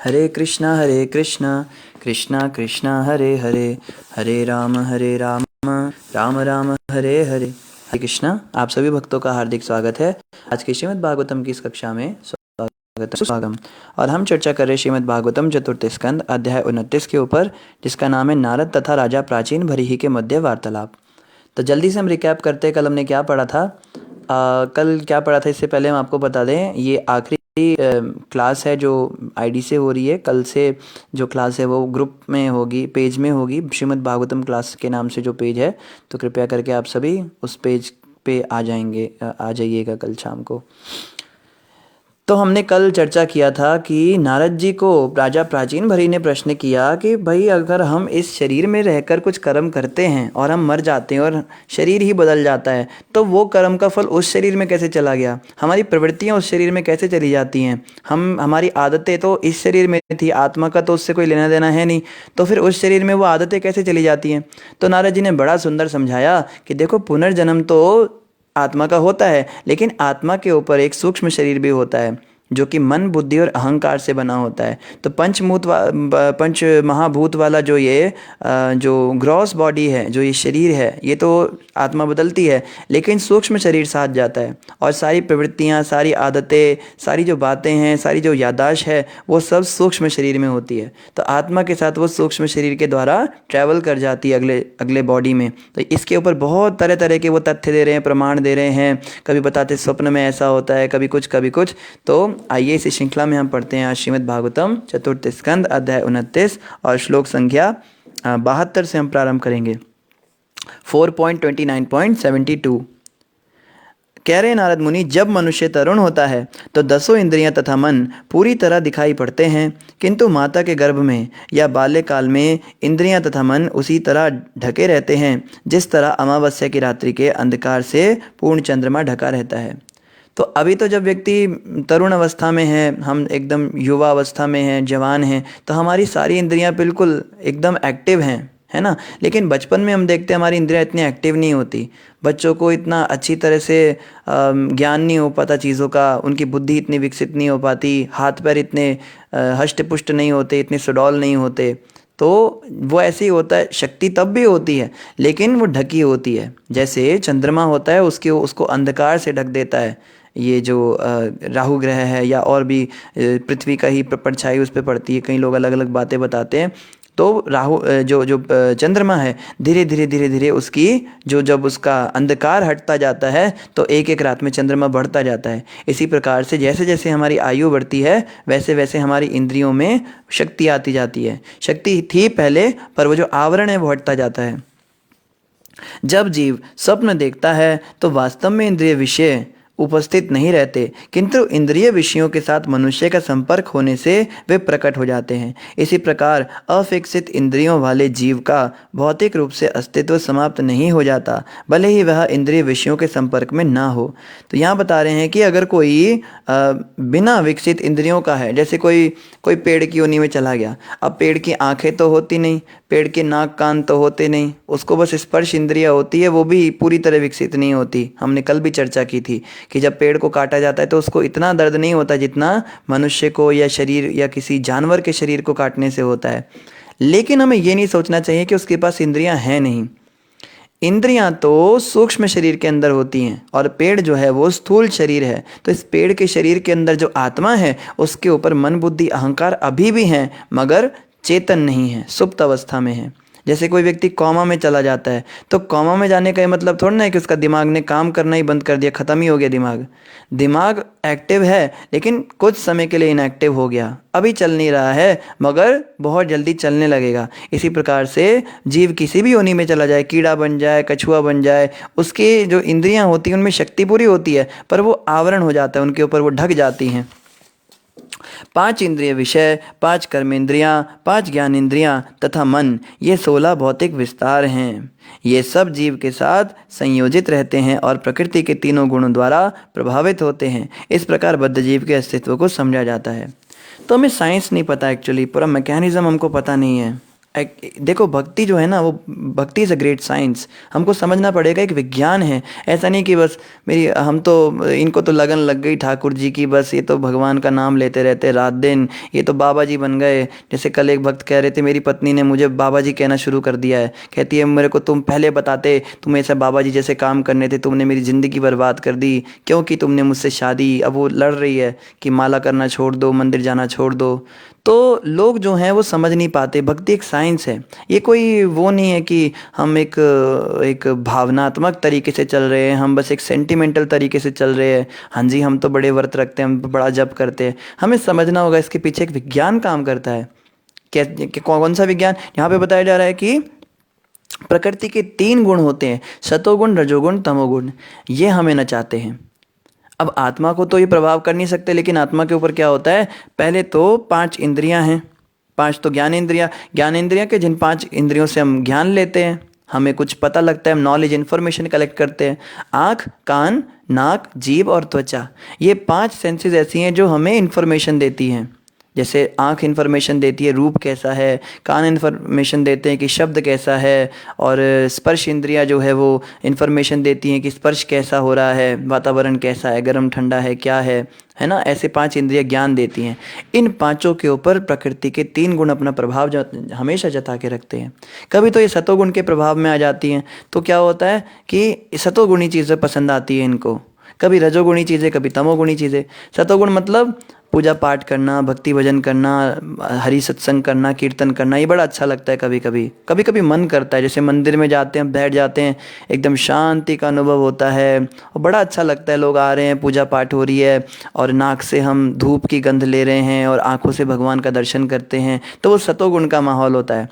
हरे कृष्णा कृष्णा कृष्णा हरे हरे, हरे राम राम राम हरे हरे। हरे कृष्णा। आप सभी भक्तों का हार्दिक स्वागत है आज के श्रीमद् भागवतम की इस कक्षा में। स्वागतम। और हम चर्चा कर रहे श्रीमद् भागवतम चतुर्थ स्कंद अध्याय 29 के ऊपर, जिसका नाम है नारद तथा राजा प्राचीन भरीहि के मध्य वार्तालाप। तो जल्दी से हम रिकैप करते हैं, कल हमने क्या पढ़ा था। कल क्या पढ़ा था इससे पहले हम आपको बता दें, ये आखिरी क्लास है जो आईडी से हो रही है। कल से जो क्लास है वो ग्रुप में होगी, पेज में होगी, श्रीमद् भागवतम क्लास के नाम से जो पेज है। तो कृपया करके आप सभी उस पेज पे आ जाइएगा कल शाम को। तो हमने कल चर्चा किया था कि नारद जी को राजा प्राचीन भरी ने प्रश्न किया कि भाई अगर हम इस शरीर में रहकर कुछ कर्म करते हैं और हम मर जाते हैं और शरीर ही बदल जाता है, तो वो कर्म का फल उस शरीर में कैसे चला गया, हमारी प्रवृत्तियां उस शरीर में कैसे चली जाती हैं। हमारी आदतें तो इस शरीर में थी, आत्मा का तो उससे कोई लेना देना है नहीं, तो फिर उस शरीर में वो आदतें कैसे चली जाती हैं। तो नारद जी ने बड़ा सुंदर समझाया कि देखो, पुनर्जन्म तो आत्मा का होता है, लेकिन आत्मा के ऊपर एक सूक्ष्म शरीर भी होता है जो कि मन, बुद्धि और अहंकार से बना होता है। तो पंच महाभूत वाला जो ये जो ग्रॉस बॉडी है, जो ये शरीर है, ये तो आत्मा बदलती है, लेकिन सूक्ष्म शरीर साथ जाता है और सारी प्रवृत्तियाँ, सारी आदतें, सारी जो बातें हैं, सारी जो याददाश्त है, वो सब सूक्ष्म शरीर में होती है। तो आत्मा के साथ वो सूक्ष्म शरीर के द्वारा ट्रैवल कर जाती है अगले बॉडी में। तो इसके ऊपर बहुत तरह तरह के वो तथ्य दे रहे हैं, प्रमाण दे रहे हैं। कभी बताते स्वप्न में ऐसा होता है, कभी कुछ कभी कुछ। तो आइए इस श्रृंखला में हम पढ़ते हैं आज श्रीमद् भागवतम चतुर्थ स्कंद अध्याय 29 और श्लोक संख्या 72 से हम प्रारंभ करेंगे। 4.29.72 कह रहे नारद मुनि, जब मनुष्य तरुण होता है तो 10 इंद्रियां तथा मन पूरी तरह दिखाई पड़ते हैं, किंतु माता के गर्भ में या बाल्यकाल में इंद्रियां तथा मन उसी तरह ढके रहते हैं जिस तरह अमावस्या की रात्रि के अंधकार से पूर्ण चंद्रमा ढका रहता है। तो अभी तो जब व्यक्ति तरुण अवस्था में है, हम एकदम युवा अवस्था में हैं, जवान हैं, तो हमारी सारी इंद्रियां बिल्कुल एकदम एक्टिव हैं, है ना। लेकिन बचपन में हम देखते हैं हमारी इंद्रियां इतनी एक्टिव नहीं होती। बच्चों को इतना अच्छी तरह से ज्ञान नहीं हो पाता चीज़ों का, उनकी बुद्धि इतनी विकसित नहीं हो पाती, हाथ पैर इतने हष्ट पुष्ट नहीं होते, इतने सुडौल नहीं होते। तो वो ऐसे ही होता है, शक्ति तब भी होती है लेकिन वो ढकी होती है। जैसे चंद्रमा होता है, उसको अंधकार से ढक देता है। ये जो राहु ग्रह है या और भी पृथ्वी का ही परछाई उस पर पड़ती है। कई लोग अलग अलग बातें बताते हैं। तो राहु जो चंद्रमा है, धीरे धीरे धीरे धीरे उसकी जब उसका अंधकार हटता जाता है तो एक एक रात में चंद्रमा बढ़ता जाता है। इसी प्रकार से जैसे जैसे हमारी आयु बढ़ती है वैसे वैसे हमारी इंद्रियों में शक्ति आती जाती है। शक्ति थी पहले, पर वो जो आवरण है वो हटता जाता है। जब जीव स्वप्न देखता है तो वास्तव में इंद्रिय विषय उपस्थित नहीं रहते, किंतु इंद्रिय विषयों के साथ मनुष्य का संपर्क होने से वे प्रकट हो जाते हैं। इसी प्रकार अविकसित इंद्रियों वाले जीव का भौतिक रूप से अस्तित्व समाप्त नहीं हो जाता, भले ही वह इंद्रिय विषयों के संपर्क में ना हो। तो यहाँ बता रहे हैं कि अगर कोई बिना विकसित इंद्रियों का है, जैसे कोई पेड़ की योनि में चला गया, अब पेड़ की आंखें तो होती नहीं, पेड़ के नाक कान तो होते नहीं, उसको बस स्पर्श इंद्रिया होती है, वो भी पूरी तरह विकसित नहीं होती। हमने कल भी चर्चा की थी कि जब पेड़ को काटा जाता है तो उसको इतना दर्द नहीं होता जितना मनुष्य को या शरीर या किसी जानवर के शरीर को काटने से होता है। लेकिन हमें ये नहीं सोचना चाहिए कि उसके पास इंद्रियां हैं नहीं। इंद्रियां तो सूक्ष्म शरीर के अंदर होती हैं और पेड़ जो है वो स्थूल शरीर है। तो इस पेड़ के शरीर के अंदर जो आत्मा है उसके ऊपर मन, बुद्धि, अहंकार अभी भी हैं, मगर चेतन नहीं है, सुप्त अवस्था में है। जैसे कोई व्यक्ति कोमा में चला जाता है, तो कोमा में जाने का ये मतलब थोड़ा ना है कि उसका दिमाग ने काम करना ही बंद कर दिया, ख़त्म ही हो गया दिमाग एक्टिव है, लेकिन कुछ समय के लिए इनएक्टिव हो गया, अभी चल नहीं रहा है, मगर बहुत जल्दी चलने लगेगा। इसी प्रकार से जीव किसी भी योनि में चला जाए, कीड़ा बन जाए, कछुआ बन जाए, उसकी जो इंद्रियां होती हैं उनमें शक्ति पूरी होती है, पर वो आवरण हो जाता है, उनके ऊपर वो ढक जाती हैं। 5 इंद्रिय विषय, 5 कर्मेंद्रियां, 5 ज्ञान इंद्रियां तथा मन, ये 16 भौतिक विस्तार हैं। ये सब जीव के साथ संयोजित रहते हैं और प्रकृति के तीनों गुणों द्वारा प्रभावित होते हैं। इस प्रकार बद्ध जीव के अस्तित्व को समझा जाता है। तो हमें साइंस नहीं पता, एक्चुअली पूरा मैकेनिज्म हमको पता नहीं है। देखो भक्ति जो है ना, वो भक्ति इज़ अ ग्रेट साइंस। हमको समझना पड़ेगा, एक विज्ञान है। ऐसा नहीं कि बस मेरी हम तो इनको तो लगन लग गई ठाकुर जी की, बस ये तो भगवान का नाम लेते रहते रात दिन, ये तो बाबा जी बन गए। जैसे कल एक भक्त कह रहे थे, मेरी पत्नी ने मुझे बाबा जी कहना शुरू कर दिया है। कहती है मेरे को तुम पहले बताते, तुम्हें ऐसा बाबा जी जैसे काम करने थे, तुमने मेरी ज़िंदगी बर्बाद कर दी, क्योंकि तुमने मुझसे शादी। अब वो लड़ रही है कि माला करना छोड़ दो, मंदिर जाना छोड़ दो। तो लोग जो हैं वो समझ नहीं पाते, भक्ति एक साइंस है। ये कोई वो नहीं है कि हम एक भावनात्मक तरीके से चल रहे हैं, हम बस एक सेंटिमेंटल तरीके से चल रहे हैं। हाँ जी, हम तो बड़े व्रत रखते हैं, हम बड़ा जप करते हैं। हमें समझना होगा इसके पीछे एक विज्ञान काम करता है। कौन सा विज्ञान? यहाँ पे बताया जा रहा है कि प्रकृति के 3 गुण होते हैं, सतोगुण, रजोगुण, तमोगुण। ये हमें नचाते हैं। अब आत्मा को तो ये प्रभाव कर नहीं सकते, लेकिन आत्मा के ऊपर क्या होता है? पहले तो 5 इंद्रियां हैं। 5 तो ज्ञान इंद्रियां के, जिन 5 इंद्रियों से हम ज्ञान लेते हैं, हमें कुछ पता लगता है, हम नॉलेज इन्फॉर्मेशन कलेक्ट करते हैं। आँख, कान, नाक, जीभ और त्वचा, ये 5 सेंसेस ऐसी हैं जो हमें इन्फॉर्मेशन देती हैं। जैसे आँख इन्फॉर्मेशन देती है रूप कैसा है, कान इन्फॉर्मेशन देते हैं कि शब्द कैसा है, और स्पर्श इंद्रियाँ जो है वो इन्फॉर्मेशन देती हैं कि स्पर्श कैसा हो रहा है, वातावरण कैसा है, गर्म ठंडा है, क्या है ना। ऐसे 5 इंद्रियाँ ज्ञान देती हैं। इन पांचों के ऊपर प्रकृति के 3 गुण अपना प्रभाव हमेशा जता के रखते हैं। कभी तो ये सतोगुण के प्रभाव में आ जाती हैं, तो क्या होता है कि सतोगुणी चीज़ें पसंद आती है इनको, कभी रजोगुणी चीज़ें, कभी तमोगुणी चीज़ें। सतोगुण मतलब पूजा पाठ करना, भक्ति भजन करना, हरि सत्संग करना, कीर्तन करना, ये बड़ा अच्छा लगता है। कभी कभी मन करता है, जैसे मंदिर में जाते हैं, बैठ जाते हैं, एकदम शांति का अनुभव होता है और बड़ा अच्छा लगता है। लोग आ रहे हैं, पूजा पाठ हो रही है और नाक से हम धूप की गंध ले रहे हैं और आंखों से भगवान का दर्शन करते हैं, तो वो सतोगुण का माहौल होता है।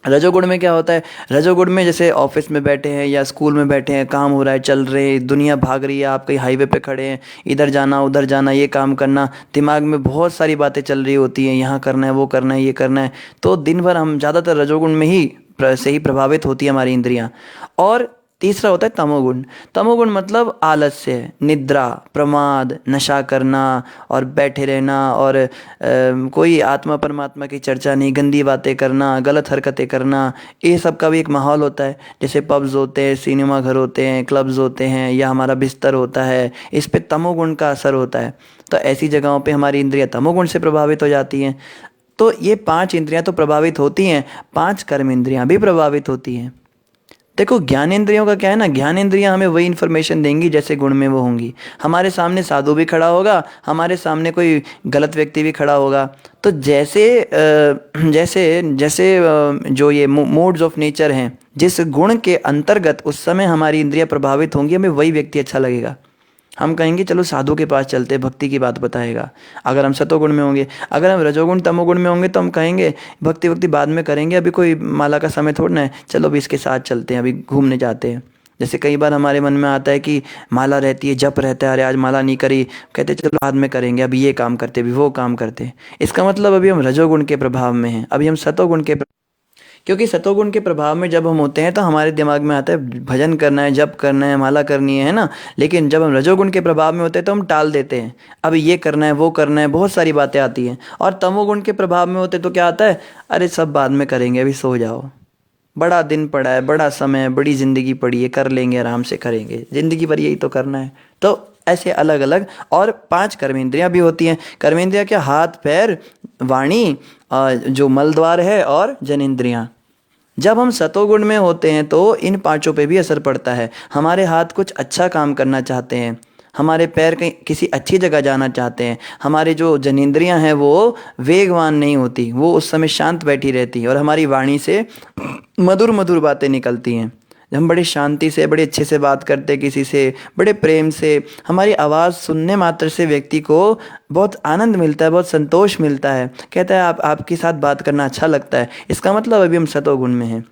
रजोगुण में क्या होता है? रजोगुण में जैसे ऑफिस में बैठे हैं या स्कूल में बैठे हैं, काम हो रहा है, चल रहे, दुनिया भाग रही है, आप कहीं हाईवे पे खड़े हैं, इधर जाना उधर जाना, ये काम करना, दिमाग में बहुत सारी बातें चल रही होती हैं, यहाँ करना है, वो करना है, ये करना है। तो दिन भर हम ज़्यादातर रजोगुण में ही से ही प्रभावित होती है हमारी इंद्रियाँ। और तीसरा होता है तमोगुण। तमोगुण मतलब आलस्य, निद्रा, प्रमाद, नशा करना और बैठे रहना, और कोई आत्मा परमात्मा की चर्चा नहीं, गंदी बातें करना, गलत हरकतें करना, ये सब का भी एक माहौल होता है। जैसे पब्स होते हैं, सिनेमा घर होते हैं, क्लब्स होते हैं, या हमारा बिस्तर होता है, इस पे तमोगुण का असर होता है। तो ऐसी जगहों पे हमारी इंद्रियां तमोगुण से प्रभावित हो जाती हैं। तो ये 5 इंद्रियां तो प्रभावित होती हैं, 5 कर्म इंद्रियां भी प्रभावित होती हैं। देखो ज्ञानेंद्रियों का क्या है ना, ज्ञानेंद्रियां हमें वही इन्फॉर्मेशन देंगी जैसे गुण में वो होंगी। हमारे सामने साधु भी खड़ा होगा, हमारे सामने कोई गलत व्यक्ति भी खड़ा होगा, तो जैसे जो ये मोड्स ऑफ नेचर हैं, जिस गुण के अंतर्गत उस समय हमारी इंद्रियां प्रभावित होंगी, हमें वही व्यक्ति अच्छा लगेगा। हम कहेंगे चलो साधु के पास चलते, भक्ति की बात बताएगा, अगर हम सतोगुण में होंगे। अगर हम रजोगुण तमोगुण में होंगे तो हम कहेंगे भक्ति भक्ति बाद में करेंगे, अभी कोई माला का समय थोड़ा ना है, चलो अभी इसके साथ चलते हैं, अभी घूमने जाते हैं। जैसे कई बार हमारे मन में आता है कि माला रहती है, जप रहता है, अरे आज माला नहीं करी, कहते चलो बाद में करेंगे, अभी ये काम करते, अभी वो काम करते। इसका मतलब अभी हम रजोगुण के प्रभाव में हैं, अभी हम सतोगुण के, क्योंकि सतोगुण के प्रभाव में जब हम होते हैं तो हमारे दिमाग में आता है भजन करना है, जप करना है, माला करनी है ना। लेकिन जब हम रजोगुण के प्रभाव में होते हैं तो हम टाल देते हैं, अब ये करना है, वो करना है, बहुत सारी बातें आती हैं। और तमोगुण के प्रभाव में होते तो क्या आता है, अरे सब बाद में करेंगे, अभी सो जाओ, बड़ा दिन पड़ा है, बड़ा समय है, बड़ी ज़िंदगी पड़ी है, कर लेंगे, आराम से करेंगे, ज़िंदगी भर यही तो करना है। तो ऐसे अलग अलग। और 5 कर्मेंद्रियां भी होती हैं। कर्मेंद्रियां क्या? हाथ, पैर, वाणी, जो मलद्वार है, और जनेंद्रियां। जब हम सतोगुण में होते हैं तो इन 5 पे भी असर पड़ता है। हमारे हाथ कुछ अच्छा काम करना चाहते हैं, हमारे पैर कहीं किसी अच्छी जगह जाना चाहते हैं, हमारे जो जनेंद्रियां हैं वो वेगवान नहीं होती, वो उस समय शांत बैठी रहती है, और हमारी वाणी से मधुर मधुर बातें निकलती हैं। हम बड़ी शांति से, बड़े अच्छे से बात करते हैं किसी से, बड़े प्रेम से। हमारी आवाज़ सुनने मात्र से व्यक्ति को बहुत आनंद मिलता है, बहुत संतोष मिलता है, कहता है आपके साथ बात करना अच्छा लगता है। इसका मतलब अभी हम सतोगुण में हैं।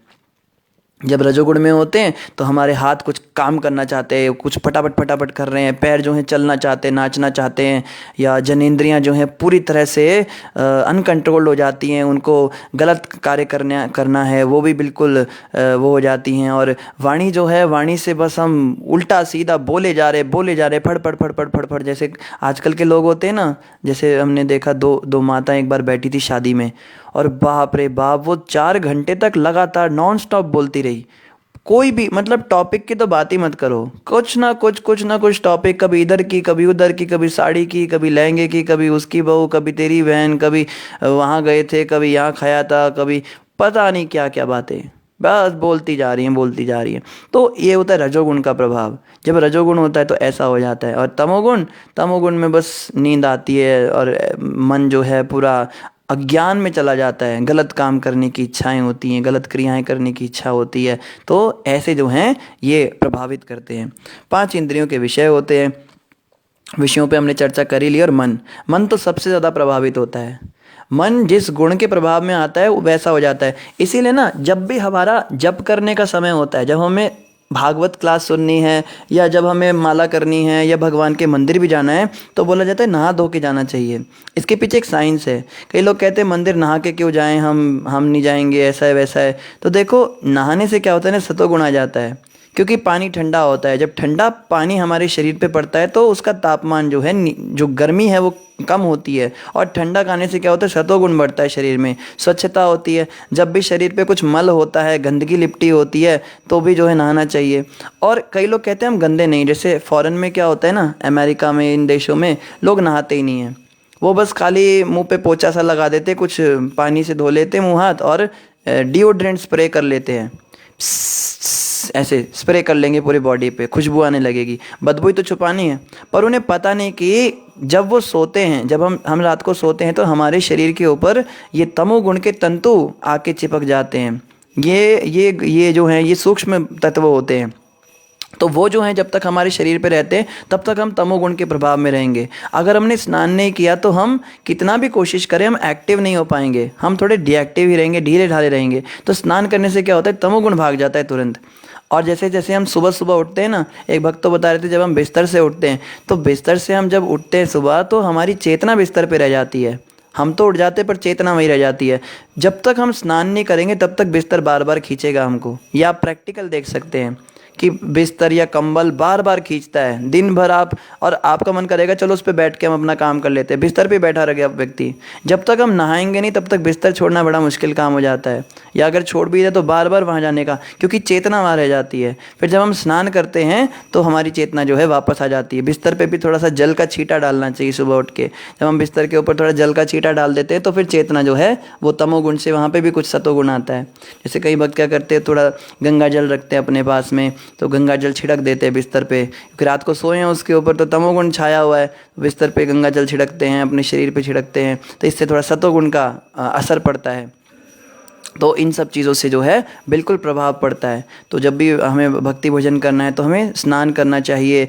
जब रजोगुण में होते हैं तो हमारे हाथ कुछ काम करना चाहते हैं, कुछ फटाफट फटाफट कर रहे हैं, पैर जो हैं चलना चाहते हैं, नाचना चाहते हैं, या जनेंद्रियां जो हैं पूरी तरह से अनकंट्रोल्ड हो जाती हैं, उनको गलत कार्य करना है वो भी बिल्कुल वो हो जाती हैं। और वाणी जो है, वाणी से बस हम उल्टा सीधा बोले जा रहे फड़ फड़ फड़ फड़ फड़ फड़, जैसे आजकल के लोग होते हैं ना। जैसे हमने देखा दो माताएं एक बार बैठी थी शादी में, और बाप रे बाप वो 4 घंटे तक लगातार नॉन स्टॉप बोलती रही। कोई भी मतलब टॉपिक की तो बात ही मत करो, कुछ ना कुछ टॉपिक, कभी इधर की कभी उधर की, कभी साड़ी की कभी लहंगे की, कभी उसकी बहू कभी तेरी बहन, कभी वहाँ गए थे कभी यहाँ खाया था, कभी पता नहीं क्या क्या बातें, बस बोलती जा रही हैं। तो ये होता है रजोगुण का प्रभाव। जब रजोगुण होता है तो ऐसा हो जाता है। और तमोगुण में बस नींद आती है और मन जो है पूरा अज्ञान में चला जाता है, गलत काम करने की इच्छाएं होती हैं, गलत क्रियाएं करने की इच्छा होती है। तो ऐसे जो हैं ये प्रभावित करते हैं। 5 इंद्रियों के विषय होते हैं, विषयों पे हमने चर्चा कर ही ली। और मन तो सबसे ज़्यादा प्रभावित होता है। मन जिस गुण के प्रभाव में आता है वो वैसा हो जाता है। इसीलिए ना जब भी हमारा जप करने का समय होता है, जब हमें भागवत क्लास सुननी है, या जब हमें माला करनी है, या भगवान के मंदिर भी जाना है, तो बोला जाता है नहा धो के जाना चाहिए। इसके पीछे एक साइंस है। कई लोग कहते हैं मंदिर नहा के क्यों जाएं, हम नहीं जाएंगे, ऐसा है वैसा है। तो देखो नहाने से क्या होता है ना, सतोगुण आ जाता है, क्योंकि पानी ठंडा होता है। जब ठंडा पानी हमारे शरीर पे पड़ता है तो उसका तापमान जो है, जो गर्मी है वो कम होती है, और ठंडा खाने से क्या होता है, सतोगुण बढ़ता है शरीर में, स्वच्छता होती है। जब भी शरीर पे कुछ मल होता है, गंदगी लिपटी होती है, तो भी जो है नहाना चाहिए। और कई लोग कहते हैं हम गंदे नहीं, जैसे फॉरेन में क्या होता है ना, अमेरिका में, इन देशों में लोग नहाते ही नहीं हैं। वो बस खाली मुंह पे पोंछा सा लगा देते, कुछ पानी से धो लेते मुंह हाथ, और डिओड्रेंट स्प्रे कर लेते हैं, ऐसे स्प्रे कर लेंगे पूरी बॉडी पे, खुशबू आने लगेगी, बदबू ही तो छुपानी है। पर उन्हें पता नहीं कि जब वो सोते हैं, जब हम रात को सोते हैं, तो हमारे शरीर के ऊपर ये तमोगुण के तंतु आके चिपक जाते हैं। ये जो हैं ये सूक्ष्म तत्व होते हैं। तो वो जो हैं जब तक हमारे शरीर पे रहते हैं तब तक हम तमोगुण के प्रभाव में रहेंगे। अगर हमने स्नान नहीं किया तो हम कितना भी कोशिश करें, हम एक्टिव नहीं हो पाएंगे, हम थोड़े डीएक्टिव ही रहेंगे, ढीले ढाले रहेंगे। तो स्नान करने से क्या होता है, तमोगुण भाग जाता है तुरंत। और जैसे जैसे हम सुबह सुबह उठते हैं ना, एक भक्त तो बता रहे थे, जब हम बिस्तर से उठते हैं, तो बिस्तर से हम जब उठते हैं सुबह, तो हमारी चेतना बिस्तर पर रह जाती है। हम तो उठ जाते पर चेतना वहीं रह जाती है। जब तक हम स्नान नहीं करेंगे तब तक बिस्तर बार बार खींचेगा हमको। ये आप प्रैक्टिकल देख सकते हैं कि बिस्तर या कंबल बार बार खींचता है दिन भर आप, और आपका मन करेगा चलो उस पर बैठ के हम अपना काम कर लेते हैं, बिस्तर पे बैठा रह गया व्यक्ति। जब तक हम नहाएंगे नहीं तब तक बिस्तर छोड़ना बड़ा मुश्किल काम हो जाता है, या अगर छोड़ भी दे तो बार बार वहाँ जाने का, क्योंकि चेतना वहाँ रह जाती है। फिर जब हम स्नान करते हैं तो हमारी चेतना जो है वापस आ जाती है। बिस्तर पर भी थोड़ा सा जल का छींटा डालना चाहिए सुबह उठ के। जब हम बिस्तर के ऊपर थोड़ा जल का छींटा डाल देते हैं तो फिर चेतना जो है वो तमोगुण से वहाँ पर भी कुछ सतोगुण आता है। जैसे कई भक्त क्या करते हैं, थोड़ा गंगा जल रखते हैं अपने पास में, तो गंगा जल छिड़क देते हैं बिस्तर पे, क्योंकि रात को सोए हैं उसके ऊपर तो तमोगुण छाया हुआ है। बिस्तर पे गंगा जल छिड़कते हैं, अपने शरीर पे छिड़कते हैं, तो इससे थोड़ा सतोगुण का असर पड़ता है। तो इन सब चीज़ों से जो है बिल्कुल प्रभाव पड़ता है। तो जब भी हमें भक्ति भोजन करना है तो हमें स्नान करना चाहिए,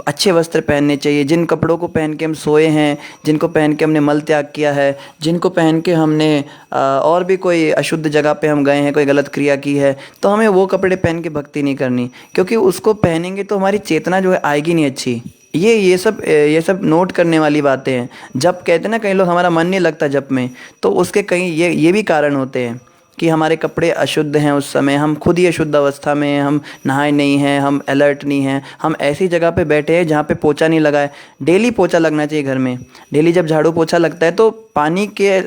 अच्छे वस्त्र पहनने चाहिए। जिन कपड़ों को पहन के हम सोए हैं, जिनको पहन के हमने मल त्याग किया है, जिनको पहन के हमने और भी कोई अशुद्ध जगह पे हम गए हैं, कोई गलत क्रिया की है, तो हमें वो कपड़े पहन के भक्ति नहीं करनी, क्योंकि उसको पहनेंगे तो हमारी चेतना जो है आएगी नहीं अच्छी। ये सब नोट करने वाली बातें हैं। जब कहते हैं ना कई लोग हमारा मन नहीं लगता जप में, तो उसके कई ये भी कारण होते हैं कि हमारे कपड़े अशुद्ध हैं, उस समय हम खुद ही अशुद्ध अवस्था में हैं, हम नहाए नहीं हैं, हम अलर्ट नहीं हैं, हम ऐसी जगह पे बैठे हैं जहाँ पे पोछा नहीं लगा है। डेली पोछा लगना चाहिए घर में। डेली जब झाड़ू पोछा लगता है तो पानी के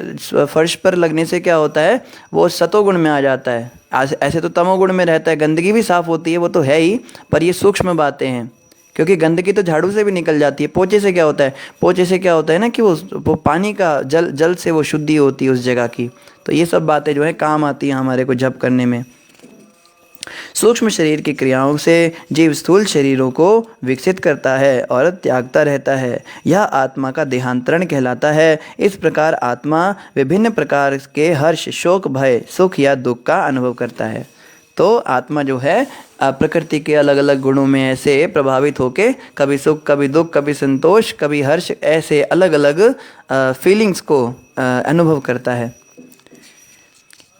फर्श पर लगने से क्या होता है, वो सतोगुण में आ जाता है। ऐसे तो तमोगुण में रहता है। गंदगी भी साफ़ होती है, वो तो है ही, पर ये सूक्ष्म बातें हैं, क्योंकि गंदगी तो झाड़ू से भी निकल जाती है। पोछे से क्या होता है, ना कि वो पानी का जल से वो शुद्धि होती है उस जगह की। तो ये सब बातें जो है काम आती हैं हमारे को जप करने में। सूक्ष्म शरीर की क्रियाओं से जीव स्थूल शरीरों को विकसित करता है और त्यागता रहता है। यह आत्मा का देहांतरण कहलाता है। इस प्रकार आत्मा विभिन्न प्रकार के हर्ष, शोक, भय, सुख या दुख का अनुभव करता है। तो आत्मा जो है प्रकृति के अलग अलग गुणों में ऐसे प्रभावित होके कभी सुख, कभी दुख, कभी संतोष, कभी हर्ष, ऐसे अलग अलग फीलिंग्स को अनुभव करता है।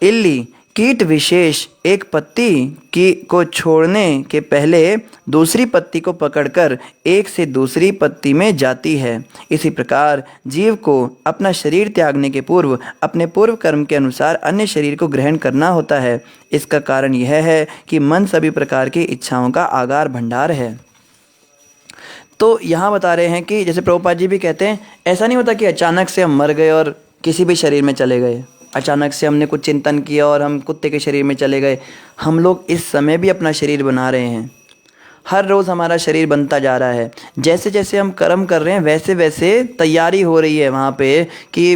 इल्ली कीट विशेष एक पत्ती की को छोड़ने के पहले दूसरी पत्ती को पकड़कर एक से दूसरी पत्ती में जाती है। इसी प्रकार जीव को अपना शरीर त्यागने के पूर्व अपने पूर्व कर्म के अनुसार अन्य शरीर को ग्रहण करना होता है। इसका कारण यह है कि मन सभी प्रकार की इच्छाओं का आगार भंडार है। तो यहाँ बता रहे हैं कि जैसे प्रभुपाद जी भी कहते हैं, ऐसा नहीं होता कि अचानक से हम मर गए और किसी भी शरीर में चले गए, अचानक से हमने कुछ चिंतन किया और हम कुत्ते के शरीर में चले गए। हम लोग इस समय भी अपना शरीर बना रहे हैं, हर रोज़ हमारा शरीर बनता जा रहा है। जैसे जैसे हम कर्म कर रहे हैं वैसे वैसे तैयारी हो रही है वहाँ पे कि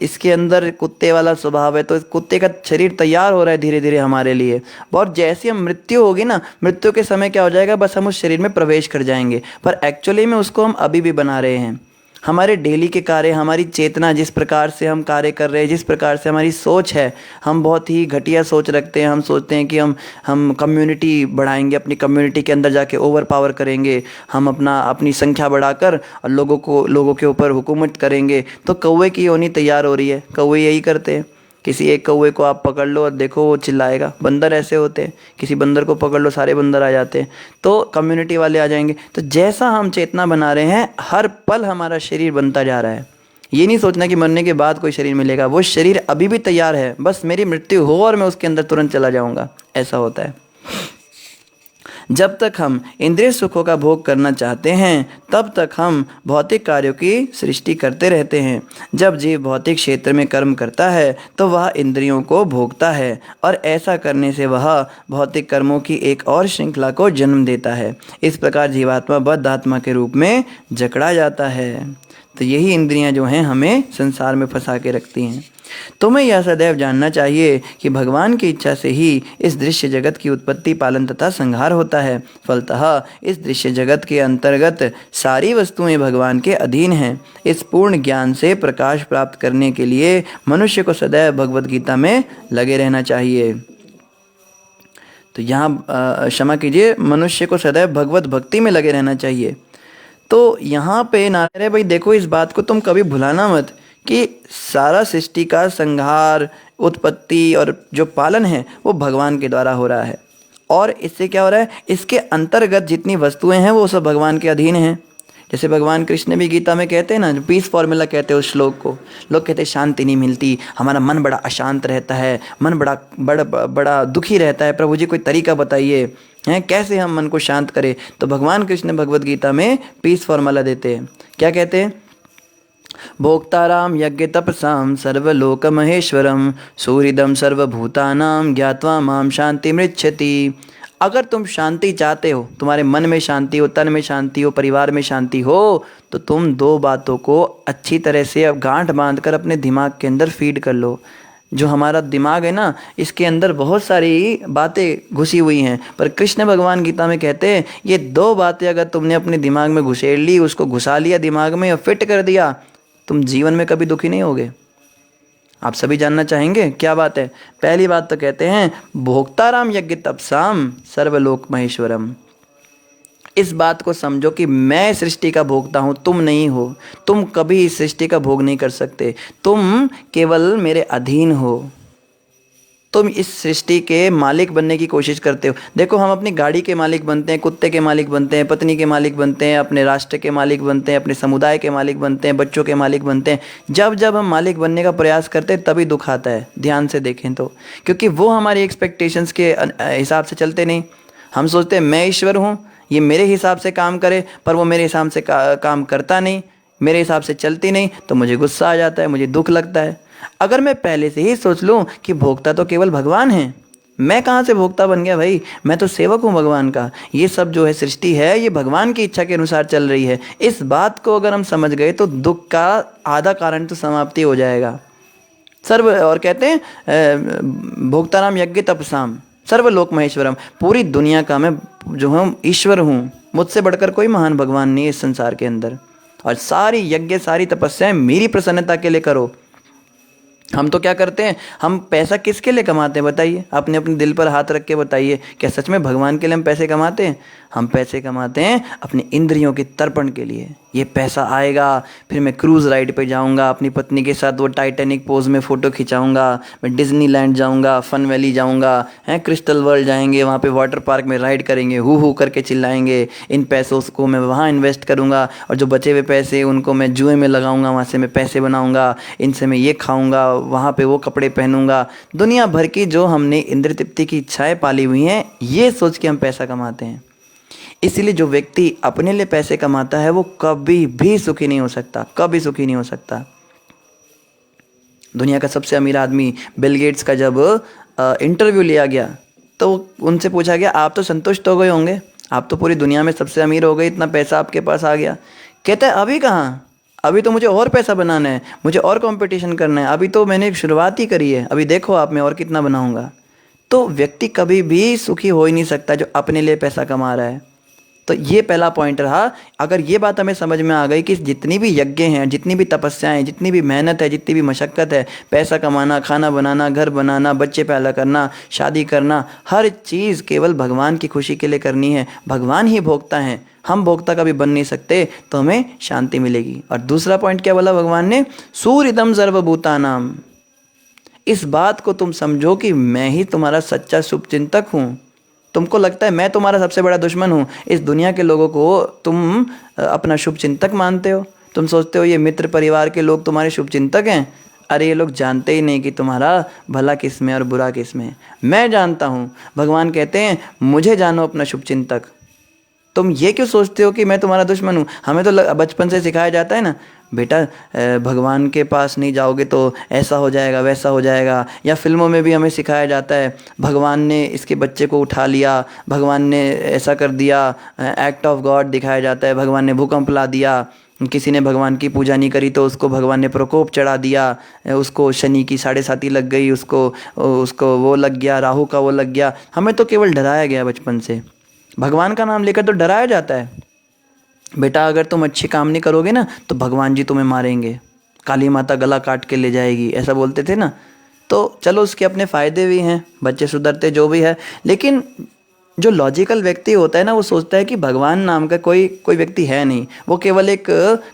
इसके अंदर कुत्ते वाला स्वभाव है, तो इस कुत्ते का शरीर तैयार हो रहा है धीरे धीरे हमारे लिए। और जैसे हम मृत्यु होगी ना, मृत्यु के समय क्या हो जाएगा, बस हम उस शरीर में प्रवेश कर जाएंगे, पर एक्चुअली में उसको हम अभी भी बना रहे हैं। हमारे डेली के कार्य, हमारी चेतना, जिस प्रकार से हम कार्य कर रहे हैं, जिस प्रकार से हमारी सोच है, हम बहुत ही घटिया सोच रखते हैं। हम सोचते हैं कि हम कम्युनिटी बढ़ाएंगे, अपनी कम्युनिटी के अंदर जाके ओवर पावर करेंगे, हम अपनी संख्या बढ़ाकर और लोगों के ऊपर हुकूमत करेंगे। तो कौवे की योनि तैयार हो रही है, कौवे यही करते हैं। किसी एक कौवे को आप पकड़ लो और देखो वो चिल्लाएगा। बंदर ऐसे होते हैं, किसी बंदर को पकड़ लो सारे बंदर आ जाते हैं, तो कम्युनिटी वाले आ जाएंगे। तो जैसा हम चेतना बना रहे हैं, हर पल हमारा शरीर बनता जा रहा है। ये नहीं सोचना कि मरने के बाद कोई शरीर मिलेगा, वो शरीर अभी भी तैयार है, बस मेरी मृत्यु हो और मैं उसके अंदर तुरंत चला जाऊंगा, ऐसा होता है। जब तक हम इंद्रिय सुखों का भोग करना चाहते हैं तब तक हम भौतिक कार्यों की सृष्टि करते रहते हैं। जब जीव भौतिक क्षेत्र में कर्म करता है तो वह इंद्रियों को भोगता है और ऐसा करने से वह भौतिक कर्मों की एक और श्रृंखला को जन्म देता है। इस प्रकार जीवात्मा बद्ध आत्मा के रूप में जकड़ा जाता है। तो यही इंद्रियां जो हैं हमें संसार में फंसा के रखती हैं। तुम्हें यह सदैव जानना चाहिए कि भगवान की इच्छा से ही इस दृश्य जगत की उत्पत्ति, पालन तथा संहार होता है। फलतः इस दृश्य जगत के अंतर्गत सारी वस्तुएं भगवान के अधीन हैं। इस पूर्ण ज्ञान से प्रकाश प्राप्त करने के लिए मनुष्य को सदैव भगवद गीता में लगे रहना चाहिए। तो यहाँ क्षमा कीजिए, मनुष्य को सदैव भगवत भक्ति में लगे रहना चाहिए। तो यहाँ पे नारायण भाई देखो, इस बात को तुम कभी भुलाना मत कि सारा सृष्टि का संहार, उत्पत्ति और जो पालन है वो भगवान के द्वारा हो रहा है। और इससे क्या हो रहा है, इसके अंतर्गत जितनी वस्तुएं हैं वो सब भगवान के अधीन हैं। जैसे भगवान कृष्ण भी गीता में कहते हैं ना, जो पीस फॉर्मूला कहते हैं उस श्लोक को, लोग कहते हैं शांति नहीं मिलती, हमारा मन बड़ा अशांत रहता है, मन बड़ा दुखी रहता है, प्रभु जी कोई तरीका बताइए हैं कैसे हम मन को शांत करें। तो भगवान कृष्ण भगवद गीता में पीस फॉर्मूला देते हैं। क्या कहते हैं, भोक्ताराम यज्ञ तपसाम सर्वलोक महेश्वरम सूर्यदम सर्वभूतानाम ज्ञात्वा माम शांति मृच्छति। अगर तुम शांति चाहते हो, तुम्हारे मन में शांति हो, तन में शांति हो, परिवार में शांति हो, तो तुम दो बातों को अच्छी तरह से अब गांठ बांधकर अपने दिमाग के अंदर फीड कर लो। जो हमारा दिमाग है ना, इसके अंदर बहुत सारी बातें घुसी हुई हैं, पर कृष्ण भगवान गीता में कहते हैं ये दो बातें अगर तुमने अपने दिमाग में घुसेड़ ली, उसको घुसा लिया दिमाग में और फिट कर दिया, तुम जीवन में कभी दुखी नहीं होगे। आप सभी जानना चाहेंगे क्या बात है। पहली बात तो कहते हैं भोक्ताराम यज्ञ तपसाम सर्वलोक महेश्वरम। इस बात को समझो कि मैं सृष्टि का भोक्ता हूँ, तुम नहीं हो। तुम कभी इस सृष्टि का भोग नहीं कर सकते, तुम केवल मेरे अधीन हो। तुम इस सृष्टि के मालिक बनने की कोशिश करते हो। देखो, हम अपनी गाड़ी के मालिक बनते हैं, कुत्ते के मालिक बनते हैं, पत्नी के मालिक बनते हैं, अपने राष्ट्र के मालिक बनते हैं, अपने समुदाय के मालिक बनते हैं, बच्चों के मालिक बनते हैं। जब जब हम मालिक बनने का प्रयास करते हैं तभी दुख आता है, ध्यान से देखें तो, क्योंकि वो हमारी एक्सपेक्टेशंस के हिसाब से चलते नहीं। हम सोचते हैं मैं ईश्वर हूँ, ये मेरे हिसाब से काम करे, पर वो मेरे हिसाब से काम करता नहीं, मेरे हिसाब से चलती नहीं, तो मुझे गुस्सा आ जाता है, मुझे दुख लगता है। अगर मैं पहले से ही सोच लूं कि भोक्ता तो केवल भगवान है, मैं कहाँ से भोक्ता बन गया भाई, मैं तो सेवक हूँ भगवान का, ये सब जो है सृष्टि है ये भगवान की इच्छा के अनुसार चल रही है, इस बात को अगर हम समझ गए तो दुख का आधा कारण तो समाप्ति हो जाएगा। और कहते हैं भोक्ताराम यज्ञ तपसाम सर्वलोक महेश्वरम, पूरी दुनिया का मैं जो हूँ ईश्वर हूँ, मुझसे बढ़कर कोई महान भगवान नहीं है इस संसार के अंदर, और सारी यज्ञ सारी तपस्याएं मेरी प्रसन्नता के लिए करो। हम तो क्या करते हैं, हम पैसा किसके लिए कमाते हैं बताइए, अपने अपने दिल पर हाथ रख के बताइए, क्या सच में भगवान के लिए हम पैसे कमाते हैं? हम पैसे कमाते हैं अपनी इंद्रियों के तर्पण के लिए। ये पैसा आएगा, फिर मैं क्रूज़ राइड पे जाऊंगा, अपनी पत्नी के साथ वो टाइटैनिक पोज में फ़ोटो खिंचाऊंगा, मैं डिज्नीलैंड जाऊंगा, फन वैली जाऊंगा, हैं क्रिस्टल वर्ल्ड जाएंगे, वहाँ पे वाटर पार्क में राइड करेंगे, हु करके चिल्लाएंगे। इन पैसों को मैं वहाँ इन्वेस्ट करूँगा और जो बचे हुए पैसे उनको मैं जुए में लगाऊंगा, वहाँ से मैं पैसे बनाऊंगा, इनसे मैं ये खाऊंगा, वहाँ पे वो कपड़े पहनूंगा। दुनिया भर की जो हमने इंद्र तृप्ति की इच्छाएं पाली हुई हैं, ये सोच के हम पैसा कमाते हैं। इसलिए जो व्यक्ति अपने लिए पैसे कमाता है वो कभी भी सुखी नहीं हो सकता, कभी सुखी नहीं हो सकता। दुनिया का सबसे अमीर आदमी बिल गेट्स का जब इंटरव्यू लिया गया तो उनसे पूछा गया, आप तो संतुष्ट हो गए होंगे, आप तो पूरी दुनिया में सबसे अमीर हो गए, इतना पैसा आपके पास आ गया। कहता है अभी कहाँ, अभी तो मुझे और पैसा बनाना है, मुझे और कंपटीशन करना है, अभी तो मैंने शुरुआत ही करी है, अभी देखो आप मैं और कितना बनाऊंगा। तो व्यक्ति कभी भी सुखी हो ही नहीं सकता जो अपने लिए पैसा कमा रहा है। तो ये पहला पॉइंट रहा। अगर ये बात हमें समझ में आ गई कि जितनी भी यज्ञ हैं, जितनी भी तपस्याएं, जितनी भी मेहनत है, जितनी भी मशक्क़त है, पैसा कमाना, खाना बनाना, घर बनाना, बच्चे पैदा करना, शादी करना, हर चीज़ केवल भगवान की खुशी के लिए करनी है। भगवान ही भोक्ता हैं, हम भोक्ता कभी बन नहीं सकते, तो हमें शांति मिलेगी। और दूसरा पॉइंट क्या बोला भगवान ने, सूर्यदम सर्वभूतानाम। इस बात को तुम समझो कि मैं ही तुम्हारा सच्चा शुभचिंतक हूँ। तुमको लगता है मैं तुम्हारा सबसे बड़ा दुश्मन हूँ, इस दुनिया के लोगों को तुम अपना शुभचिंतक मानते हो, तुम सोचते हो ये मित्र परिवार के लोग तुम्हारे शुभचिंतक हैं। अरे ये लोग जानते ही नहीं कि तुम्हारा भला किस में और बुरा किस में। मैं जानता हूँ। भगवान कहते हैं मुझे जानो अपना शुभचिंतक। तुम ये क्यों सोचते हो कि मैं तुम्हारा दुश्मन हूँ। हमें तो बचपन से सिखाया जाता है ना, बेटा भगवान के पास नहीं जाओगे तो ऐसा हो जाएगा, वैसा हो जाएगा। या फिल्मों में भी हमें सिखाया जाता है भगवान ने इसके बच्चे को उठा लिया, भगवान ने ऐसा कर दिया, एक्ट ऑफ गॉड दिखाया जाता है। भगवान ने भूकंप ला दिया, किसी ने भगवान की पूजा नहीं करी तो उसको भगवान ने प्रकोप चढ़ा दिया, उसको शनि की 7.5 लग गई, उसको वो लग गया, राहु का वो लग गया। हमें तो केवल डराया गया बचपन से। भगवान का नाम लेकर तो डराया जाता है, बेटा अगर तुम अच्छे काम नहीं करोगे ना तो भगवान जी तुम्हें मारेंगे, काली माता गला काट के ले जाएगी, ऐसा बोलते थे ना। तो चलो उसके अपने फ़ायदे भी हैं, बच्चे सुधरते जो भी है। लेकिन जो लॉजिकल व्यक्ति होता है ना, वो सोचता है कि भगवान नाम का कोई व्यक्ति है नहीं, वो केवल एक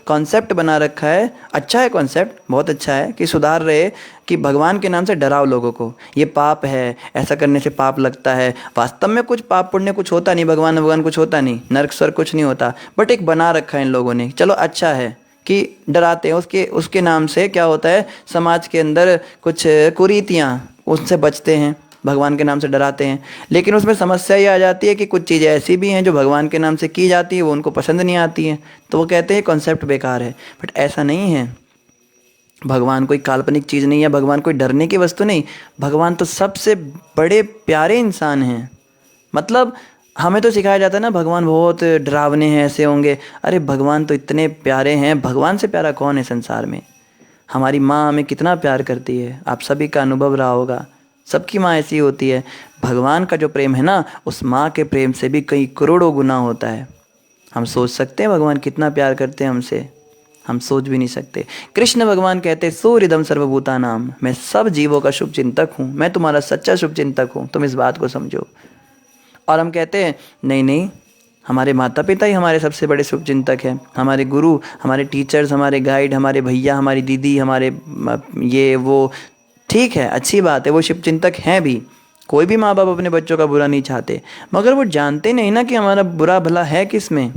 कॉन्सेप्ट बना रखा है। अच्छा है कॉन्सेप्ट, बहुत अच्छा है कि सुधार रहे कि भगवान के नाम से डराओ लोगों को, ये पाप है, ऐसा करने से पाप लगता है। वास्तव में कुछ पाप पुण्य कुछ होता नहीं, भगवान कुछ होता नहीं, नरक स्वर्ग कुछ नहीं होता, बट एक बना रखा है इन लोगों ने। चलो अच्छा है कि डराते हैं, उसके नाम से क्या होता है, समाज के अंदर कुछ कुरीतियाँ उनसे बचते हैं, भगवान के नाम से डराते हैं। लेकिन उसमें समस्या ये आ जाती है कि कुछ चीज़ें ऐसी भी हैं जो भगवान के नाम से की जाती है, वो उनको पसंद नहीं आती हैं, तो वो कहते हैं कॉन्सेप्ट बेकार है। बट ऐसा नहीं है, भगवान कोई काल्पनिक चीज़ नहीं है, भगवान कोई डरने की वस्तु नहीं। भगवान तो सबसे बड़े प्यारे इंसान हैं। मतलब हमें तो सिखाया जाता है ना भगवान बहुत डरावने हैं, ऐसे होंगे। अरे भगवान तो इतने प्यारे हैं, भगवान से प्यारा कौन है संसार में। हमारी माँ हमें कितना प्यार करती है, आप सभी का अनुभव रहा होगा, सबकी माँ ऐसी होती है। भगवान का जो प्रेम है ना, उस माँ के प्रेम से भी कई करोड़ों गुना होता है। हम सोच सकते हैं भगवान कितना प्यार करते हैं हमसे, हम सोच भी नहीं सकते। कृष्ण भगवान कहते हैं सूर्यदम सर्वभूतानाम, मैं सब जीवों का शुभ चिंतक हूँ, मैं तुम्हारा सच्चा शुभ चिंतक हूँ, तुम इस बात को समझो। और हम कहते हैं नहीं, हमारे माता पिता ही हमारे सबसे बड़े शुभ चिंतक हैं, हमारे गुरु, हमारे टीचर्स, हमारे गाइड, हमारे भैया, हमारी दीदी, हमारे ये वो। ठीक है, अच्छी बात है, वो शुभ चिंतक हैं भी। कोई भी माँ बाप अपने बच्चों का बुरा नहीं चाहते, मगर वो जानते नहीं ना कि हमारा बुरा भला है किस में।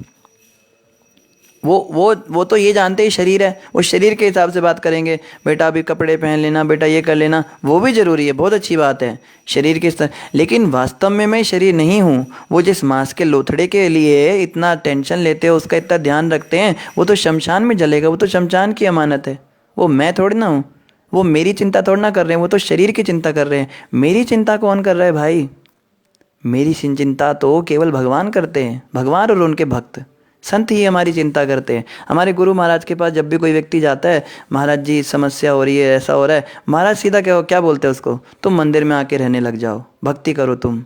वो तो ये जानते ही शरीर है, वो शरीर के हिसाब से बात करेंगे, बेटा अभी कपड़े पहन लेना, बेटा ये कर लेना, वो भी ज़रूरी है, बहुत अच्छी बात है शरीर के स्तर। लेकिन वास्तव में मैं शरीर नहीं हूँ। वो जिस मांस के लोथड़े के लिए इतना टेंशन लेते हैं, उसका इतना ध्यान रखते हैं, वो तो शमशान में जलेगा, वो तो शमशान की अमानत है, वो मैं थोड़ी ना हूँ। वो मेरी चिंता थोड़ा ना कर रहे हैं, वो तो शरीर की चिंता कर रहे हैं। मेरी चिंता कौन कर रहा है भाई? मेरी चिंता तो केवल भगवान करते हैं, भगवान और उनके भक्त संत ही हमारी चिंता करते हैं। हमारे गुरु महाराज के पास जब भी कोई व्यक्ति जाता है, महाराज जी समस्या हो रही है, ऐसा हो रहा है, महाराज सीधा क्या बोलते हैं उसको, तुम मंदिर में आके रहने लग जाओ, भक्ति करो तुम।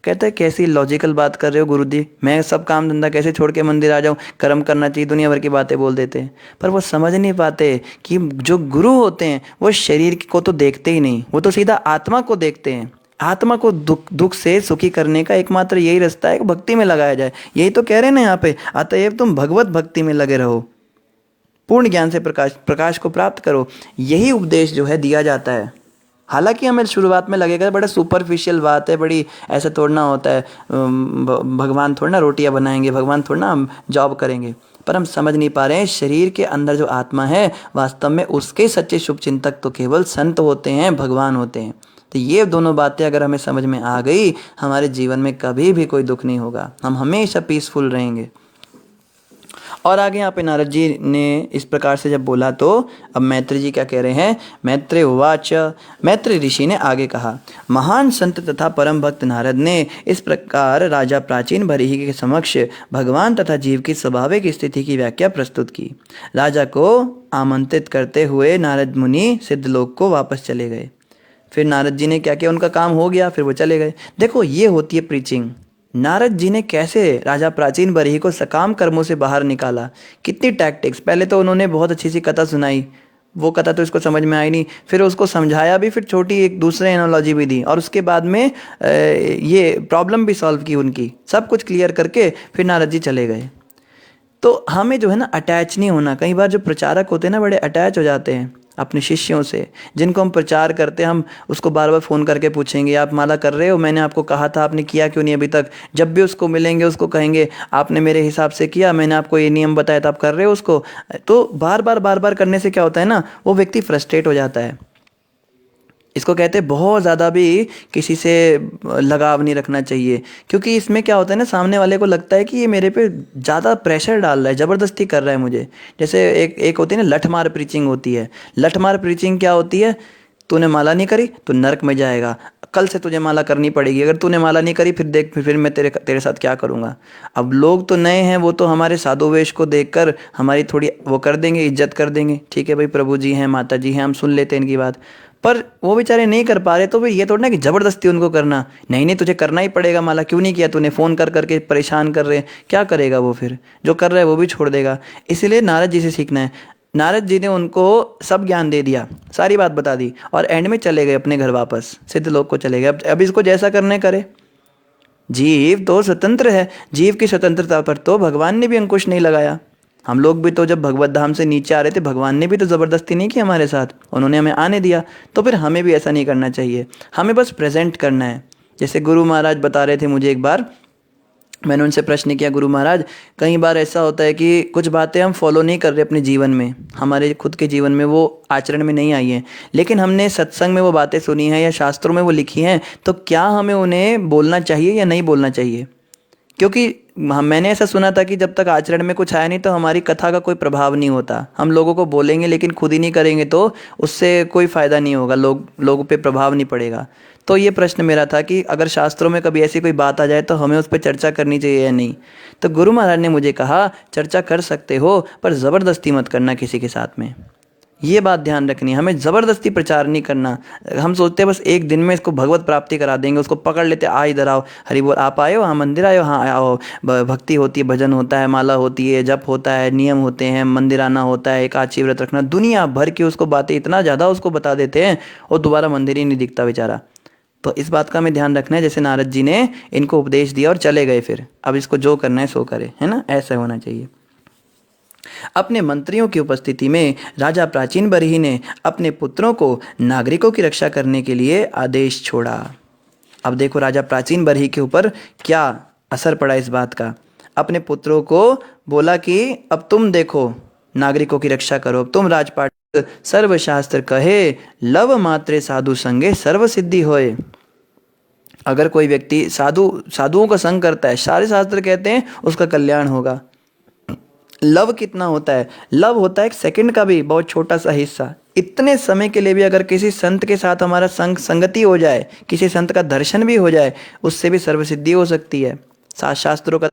कहते हैं कैसी लॉजिकल बात कर रहे हो गुरुजी, मैं सब काम धंधा कैसे छोड़ के मंदिर आ जाऊं, कर्म करना चाहिए, दुनिया भर की बातें बोल देते हैं। पर वो समझ नहीं पाते कि जो गुरु होते हैं वो शरीर को तो देखते ही नहीं, वो तो सीधा आत्मा को देखते हैं। आत्मा को दुख दुख से सुखी करने का एकमात्र यही रास्ता है कि भक्ति में लगाया जाए। यही तो कह रहे हैं ना यहाँ पे, अतएव तुम भगवत भक्ति में लगे रहो, पूर्ण ज्ञान से प्रकाश को प्राप्त करो। यही उपदेश जो है दिया जाता है। हालांकि हमें शुरुआत में लगेगा बड़ा सुपरफिशियल बात है, बड़ी ऐसा थोड़ा होता है, भगवान थोड़ा ना रोटियां बनाएंगे, भगवान थोड़ा ना हम जॉब करेंगे, पर हम समझ नहीं पा रहे हैं शरीर के अंदर जो आत्मा है वास्तव में उसके सच्चे शुभ चिंतक तो केवल संत होते हैं, भगवान होते हैं। तो ये दोनों बातें अगर हमें समझ में आ गई, हमारे जीवन में कभी भी कोई दुख नहीं होगा, हम हमेशा पीसफुल रहेंगे। और आगे यहाँ पे नारद जी ने इस प्रकार से जब बोला तो अब मैत्री जी क्या कह रहे हैं, मैत्रेय उवाच, मैत्री ऋषि ने आगे कहा, महान संत तथा परम भक्त नारद ने इस प्रकार राजा प्राचीन बरही के समक्ष भगवान तथा जीव की स्वाभाविक स्थिति की व्याख्या प्रस्तुत की। राजा को आमंत्रित करते हुए नारद मुनि सिद्धलोक को वापस चले गए। फिर नारद जी ने क्या किया, उनका काम हो गया, फिर वो चले गए। देखो ये होती है प्रीचिंग। नारद जी ने कैसे राजा प्राचीन बरही को सकाम कर्मों से बाहर निकाला, कितनी टैक्टिक्स। पहले तो उन्होंने बहुत अच्छी सी कथा सुनाई, वो कथा तो इसको समझ में आई नहीं, फिर उसको समझाया भी, फिर छोटी एक दूसरे एनालॉजी भी दी, और उसके बाद में ये प्रॉब्लम भी सॉल्व की उनकी, सब कुछ क्लियर करके फिर नारद जी चले गए। तो हमें जो है ना अटैच नहीं होना। कई बार जो प्रचारक होते हैं ना बड़े अटैच हो जाते हैं अपने शिष्यों से, जिनको हम प्रचार करते हैं, हम उसको बार बार फ़ोन करके पूछेंगे आप माला कर रहे हो, मैंने आपको कहा था, आपने किया क्यों नहीं अभी तक। जब भी उसको मिलेंगे उसको कहेंगे आपने मेरे हिसाब से किया, मैंने आपको ये नियम बताया था, आप कर रहे हो उसको। तो बार बार करने से क्या होता है ना, वो व्यक्ति फ्रस्ट्रेट हो जाता है। इसको कहते हैं बहुत ज़्यादा भी किसी से लगाव नहीं रखना चाहिए, क्योंकि इसमें क्या होता है ना, सामने वाले को लगता है कि ये मेरे पे ज़्यादा प्रेशर डाल रहा है, ज़बरदस्ती कर रहा है मुझे। जैसे एक होती है ना लठमार प्रीचिंग होती है। लठमार प्रीचिंग क्या होती है, तूने माला नहीं करी तो नरक में जाएगा, कल से तुझे माला करनी पड़ेगी, अगर तूने माला नहीं करी फिर देख फिर मैं तेरे साथ क्या करूँगा। अब लोग तो नए हैं, वो तो हमारे साधु वेश को देखकर हमारी थोड़ी वो कर देंगे, इज्जत कर देंगे, ठीक है भाई प्रभु जी हैं, माता जी हैं, हम सुन लेते हैं इनकी बात। पर वो बेचारे नहीं कर पा रहे, तो फिर ये थोड़ा ना कि ज़बरदस्ती उनको करना, नहीं नहीं तुझे करना ही पड़ेगा माला, क्यों नहीं किया तूने, फ़ोन कर करके परेशान कर रहे, क्या करेगा वो, फिर जो कर रहा है वो भी छोड़ देगा। इसलिए नारद जी से सीखना है। नारद जी ने उनको सब ज्ञान दे दिया, सारी बात बता दी, और एंड में चले गए अपने घर वापस, सिद्धलोक को चले गए। अब इसको जैसा करने करे। जीव तो स्वतंत्र है, जीव की स्वतंत्रता पर तो भगवान ने भी अंकुश नहीं लगाया। हम लोग भी तो जब भगवत धाम से नीचे आ रहे थे, भगवान ने भी तो ज़बरदस्ती नहीं की हमारे साथ, उन्होंने हमें आने दिया। तो फिर हमें भी ऐसा नहीं करना चाहिए, हमें बस प्रेजेंट करना है। जैसे गुरु महाराज बता रहे थे मुझे, एक बार मैंने उनसे प्रश्न किया, गुरु महाराज कई बार ऐसा होता है कि कुछ बातें हम फॉलो नहीं कर रहे अपने जीवन में, हमारे खुद के जीवन में वो आचरण में नहीं आई हैं, लेकिन हमने सत्संग में वो बातें सुनी हैं या शास्त्रों में वो लिखी हैं, तो क्या हमें उन्हें बोलना चाहिए या नहीं बोलना चाहिए। क्योंकि मैंने ऐसा सुना था कि जब तक आचरण में कुछ आया नहीं तो हमारी कथा का कोई प्रभाव नहीं होता। हम लोगों को बोलेंगे लेकिन खुद ही नहीं करेंगे तो उससे कोई फ़ायदा नहीं होगा, लोगों पे प्रभाव नहीं पड़ेगा। तो ये प्रश्न मेरा था कि अगर शास्त्रों में कभी ऐसी कोई बात आ जाए तो हमें उस पर चर्चा करनी चाहिए या नहीं। तो गुरु महाराज ने मुझे कहा चर्चा कर सकते हो, पर ज़बरदस्ती मत करना किसी के साथ में। ये बात ध्यान रखनी है, हमें ज़बरदस्ती प्रचार नहीं करना। हम सोचते हैं बस एक दिन में इसको भगवत प्राप्ति करा देंगे, उसको पकड़ लेते, आ इधर आओ, हरि बोल, आप आए हो, हाँ मंदिर आए हो, हाँ आओ, भक्ति होती है, भजन होता है, माला होती है, जप होता है, नियम होते हैं, मंदिर आना होता है, एकादशी व्रत रखना, दुनिया भर की उसको बातें इतना ज़्यादा उसको बता देते हैं और दोबारा मंदिर ही नहीं दिखता बेचारा। तो इस बात का हमें ध्यान रखना है। जैसे नारद जी ने इनको उपदेश दिया और चले गए, फिर अब इसको जो करना है सो करे, है ना, ऐसा होना चाहिए। अपने मंत्रियों की उपस्थिति में राजा प्राचीन बरही ने अपने पुत्रों को नागरिकों की रक्षा करने के लिए आदेश छोड़ा। अब देखो राजा प्राचीन बरही के ऊपर क्या असर पड़ा इस बात का। अपने पुत्रों को बोला कि अब तुम देखो नागरिकों की रक्षा करो, अब तुम राजपाट, सर्वशास्त्र कहे लव मात्रे साधु संगे सर्व सिद्धि होए। अगर कोई व्यक्ति साधुओं का संग करता है, सारे शास्त्र कहते हैं उसका कल्याण होगा। लव कितना होता है, लव होता है एक सेकंड का भी बहुत छोटा सा हिस्सा। इतने समय के लिए भी अगर किसी संत के साथ हमारा संगति हो जाए, किसी संत का दर्शन भी हो जाए, उससे भी सर्वसिद्धि हो सकती है। शास्त्रों का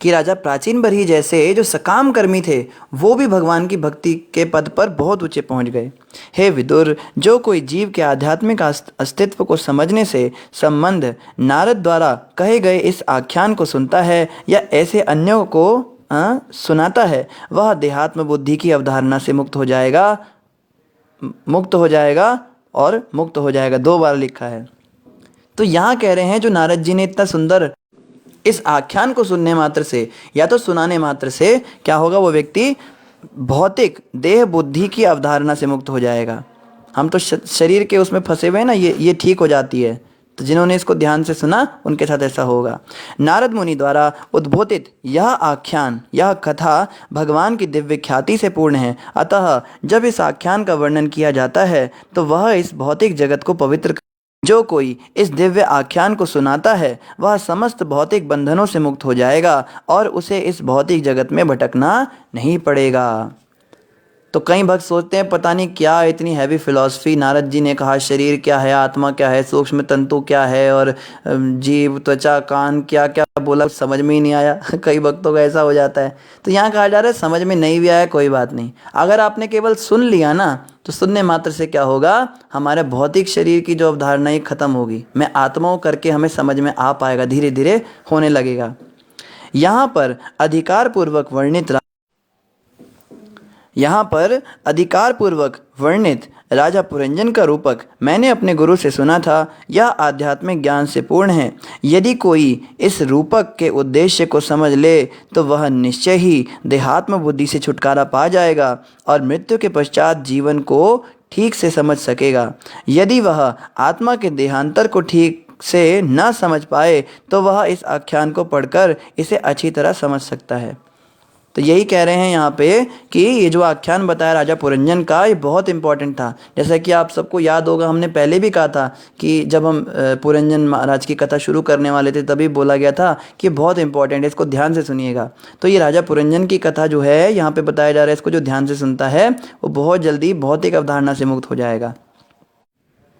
कि राजा प्राचीन बरही जैसे जो सकाम कर्मी थे वो भी भगवान की भक्ति के पद पर बहुत ऊंचे पहुंच गए। हे विदुर, जो कोई जीव के आध्यात्मिक अस्तित्व को समझने से संबंध नारद द्वारा कहे गए इस आख्यान को सुनता है या ऐसे अन्यों को सुनाता है, वह देहात्म बुद्धि की अवधारणा से मुक्त हो जाएगा और मुक्त हो जाएगा। 2 बार लिखा है। तो यहाँ कह रहे हैं जो नारद जी ने इतना सुंदर इस आख्यान को सुनने मात्र से या तो सुनाने मात्र से क्या होगा, वो व्यक्ति भौतिक देह बुद्धि की अवधारणा से मुक्त हो जाएगा। हम तो शरीर के उसमें फंसे हुए हैं ना, ये ठीक हो जाती है। तो जिन्होंने इसको ध्यान से सुना उनके साथ ऐसा होगा। नारद मुनि द्वारा उद्बोधित यह आख्यान, यह कथा भगवान की दिव्य ख्याति से पूर्ण है। अतः जब इस आख्यान का वर्णन किया जाता है तो वह इस भौतिक जगत को पवित्र, जो कोई इस दिव्य आख्यान को सुनाता है वह समस्त भौतिक बंधनों से मुक्त हो जाएगा और उसे इस भौतिक जगत में भटकना नहीं पड़ेगा। तो कई भक्त सोचते हैं पता नहीं क्या इतनी हैवी फिलॉसफी, नारद जी ने कहा शरीर क्या है, आत्मा क्या है, सूक्ष्म तंतु क्या है और जीव, त्वचा, कान, क्या क्या बोला, समझ में ही नहीं आया। कई भक्तों का ऐसा हो जाता है। तो यहाँ कहा जा रहा है समझ में नहीं भी आया कोई बात नहीं, अगर आपने केवल सुन लिया ना तो सुनने मात्र से क्या होगा, हमारे भौतिक शरीर की जो अवधारणा ही खत्म होगी। मैं आत्माओं करके हमें समझ में आ पाएगा, धीरे धीरे होने लगेगा। यहाँ पर अधिकार पूर्वक वर्णित राजा पुरंजन का रूपक मैंने अपने गुरु से सुना था। यह आध्यात्मिक ज्ञान से पूर्ण है। यदि कोई इस रूपक के उद्देश्य को समझ ले तो वह निश्चय ही देहात्म बुद्धि से छुटकारा पा जाएगा और मृत्यु के पश्चात जीवन को ठीक से समझ सकेगा। यदि वह आत्मा के देहांतर को ठीक से न समझ पाए तो वह इस आख्यान को पढ़कर इसे अच्छी तरह समझ सकता है। तो यही कह रहे हैं यहाँ पे कि ये जो आख्यान बताया राजा पुरंजन का, ये बहुत इंपॉर्टेंट था। जैसा कि आप सबको याद होगा, हमने पहले भी कहा था कि जब हम पुरंजन महाराज की कथा शुरू करने वाले थे तभी बोला गया था कि बहुत इंपॉर्टेंट है, इसको ध्यान से सुनिएगा। तो ये राजा पुरंजन की कथा जो है यहाँ पे बताया जा रहा है, इसको जो ध्यान से सुनता है वो बहुत जल्दी भौतिक अवधारणा से मुक्त हो जाएगा।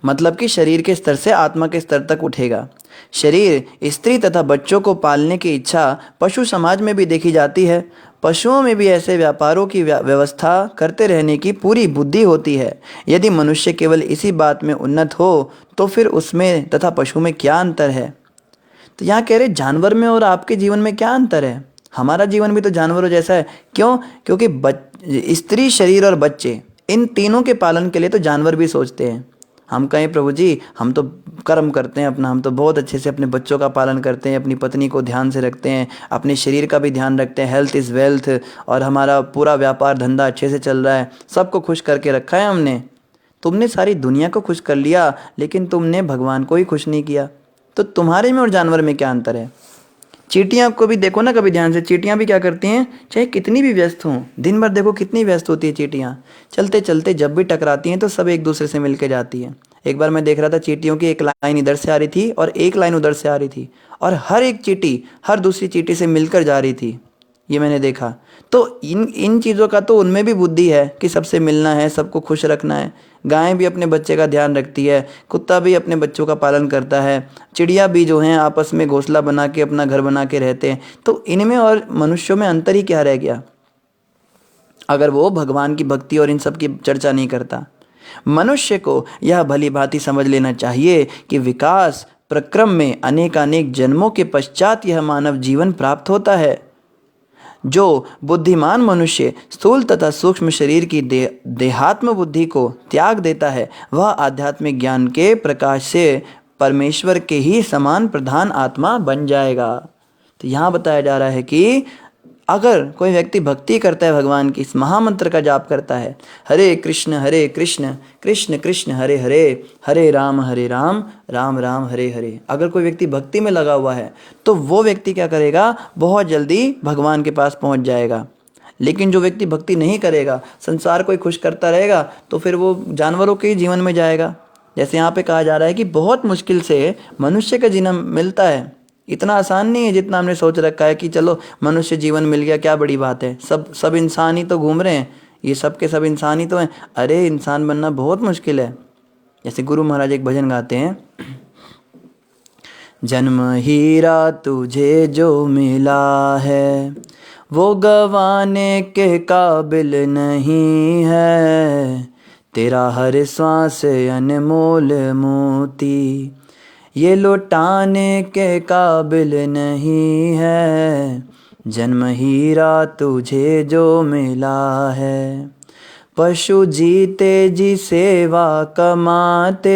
मतलब कि शरीर के स्तर से आत्मा के स्तर तक उठेगा। शरीर, स्त्री तथा बच्चों को पालने की इच्छा पशु समाज में भी देखी जाती है। पशुओं में भी ऐसे व्यापारों की व्यवस्था करते रहने की पूरी बुद्धि होती है। यदि मनुष्य केवल इसी बात में उन्नत हो तो फिर उसमें तथा पशु में क्या अंतर है। तो यहाँ कह रहे जानवर में और आपके जीवन में क्या अंतर है। हमारा जीवन भी तो जानवरों जैसा है। क्यों? क्योंकि स्त्री, शरीर और बच्चे, इन तीनों के पालन के लिए तो जानवर भी सोचते हैं। हम कहें प्रभु जी हम तो कर्म करते हैं अपना, हम तो बहुत अच्छे से अपने बच्चों का पालन करते हैं, अपनी पत्नी को ध्यान से रखते हैं, अपने शरीर का भी ध्यान रखते हैं, हेल्थ इज़ वेल्थ, और हमारा पूरा व्यापार धंधा अच्छे से चल रहा है, सबको खुश करके रखा है हमने। तुमने सारी दुनिया को खुश कर लिया लेकिन तुमने भगवान को ही खुश नहीं किया। तो तुम्हारे में और जानवर में क्या अंतर है। चींटियाँ को भी देखो ना कभी ध्यान से, चींटियाँ भी क्या करती हैं, चाहे कितनी भी व्यस्त हों, दिन भर देखो कितनी व्यस्त होती है चींटियाँ, चलते चलते जब भी टकराती हैं तो सब एक दूसरे से मिल के जाती हैं। एक बार मैं देख रहा था चींटियों की एक लाइन इधर से आ रही थी और एक लाइन उधर से आ रही थी और हर एक चींटी हर दूसरी चींटी से मिलकर जा रही थी, ये मैंने देखा। तो इन चीज़ों का तो उनमें भी बुद्धि है कि सबसे मिलना है, सबको खुश रखना है। गाय भी अपने बच्चे का ध्यान रखती है, कुत्ता भी अपने बच्चों का पालन करता है, चिड़िया भी जो हैं आपस में घोंसला बना के अपना घर बना के रहते हैं। तो इनमें और मनुष्यों में अंतर ही क्या रह गया अगर वो भगवान की भक्ति और इन सब की चर्चा नहीं करता। मनुष्य को यह भली भांति समझ लेना चाहिए कि विकास प्रक्रम में अनेकानेक जन्मों के पश्चात यह मानव जीवन प्राप्त होता है। जो बुद्धिमान मनुष्य स्थूल तथा सूक्ष्म शरीर की देहात्म बुद्धि को त्याग देता है वह आध्यात्मिक ज्ञान के प्रकाश से परमेश्वर के ही समान प्रधान आत्मा बन जाएगा। तो यहाँ बताया जा रहा है कि अगर कोई व्यक्ति भक्ति करता है भगवान की, इस महामंत्र का जाप करता है, हरे कृष्ण कृष्ण कृष्ण हरे हरे, हरे राम राम राम हरे हरे, अगर कोई व्यक्ति भक्ति में लगा हुआ है तो वो व्यक्ति क्या करेगा, बहुत जल्दी भगवान के पास पहुंच जाएगा। लेकिन जो व्यक्ति भक्ति नहीं करेगा, संसार को ही खुश करता रहेगा, तो फिर वो जानवरों के जीवन में जाएगा। जैसे यहाँ पे कहा जा रहा है कि बहुत मुश्किल से मनुष्य का जन्म मिलता है। इतना आसान नहीं है जितना हमने सोच रखा है कि चलो मनुष्य जीवन मिल गया, क्या बड़ी बात है, सब इंसान ही तो घूम रहे हैं, ये सब के सब इंसान ही तो हैं। अरे इंसान बनना बहुत मुश्किल है। जैसे गुरु महाराज एक भजन गाते हैं, जन्म हीरा तुझे जो मिला है वो गवाने के काबिल नहीं है, तेरा हर सांस अनमोल मोती ये लौटाने के काबिल नहीं है, जन्म हीरा तुझे जो मिला है। पशु जीते जी सेवा कमाते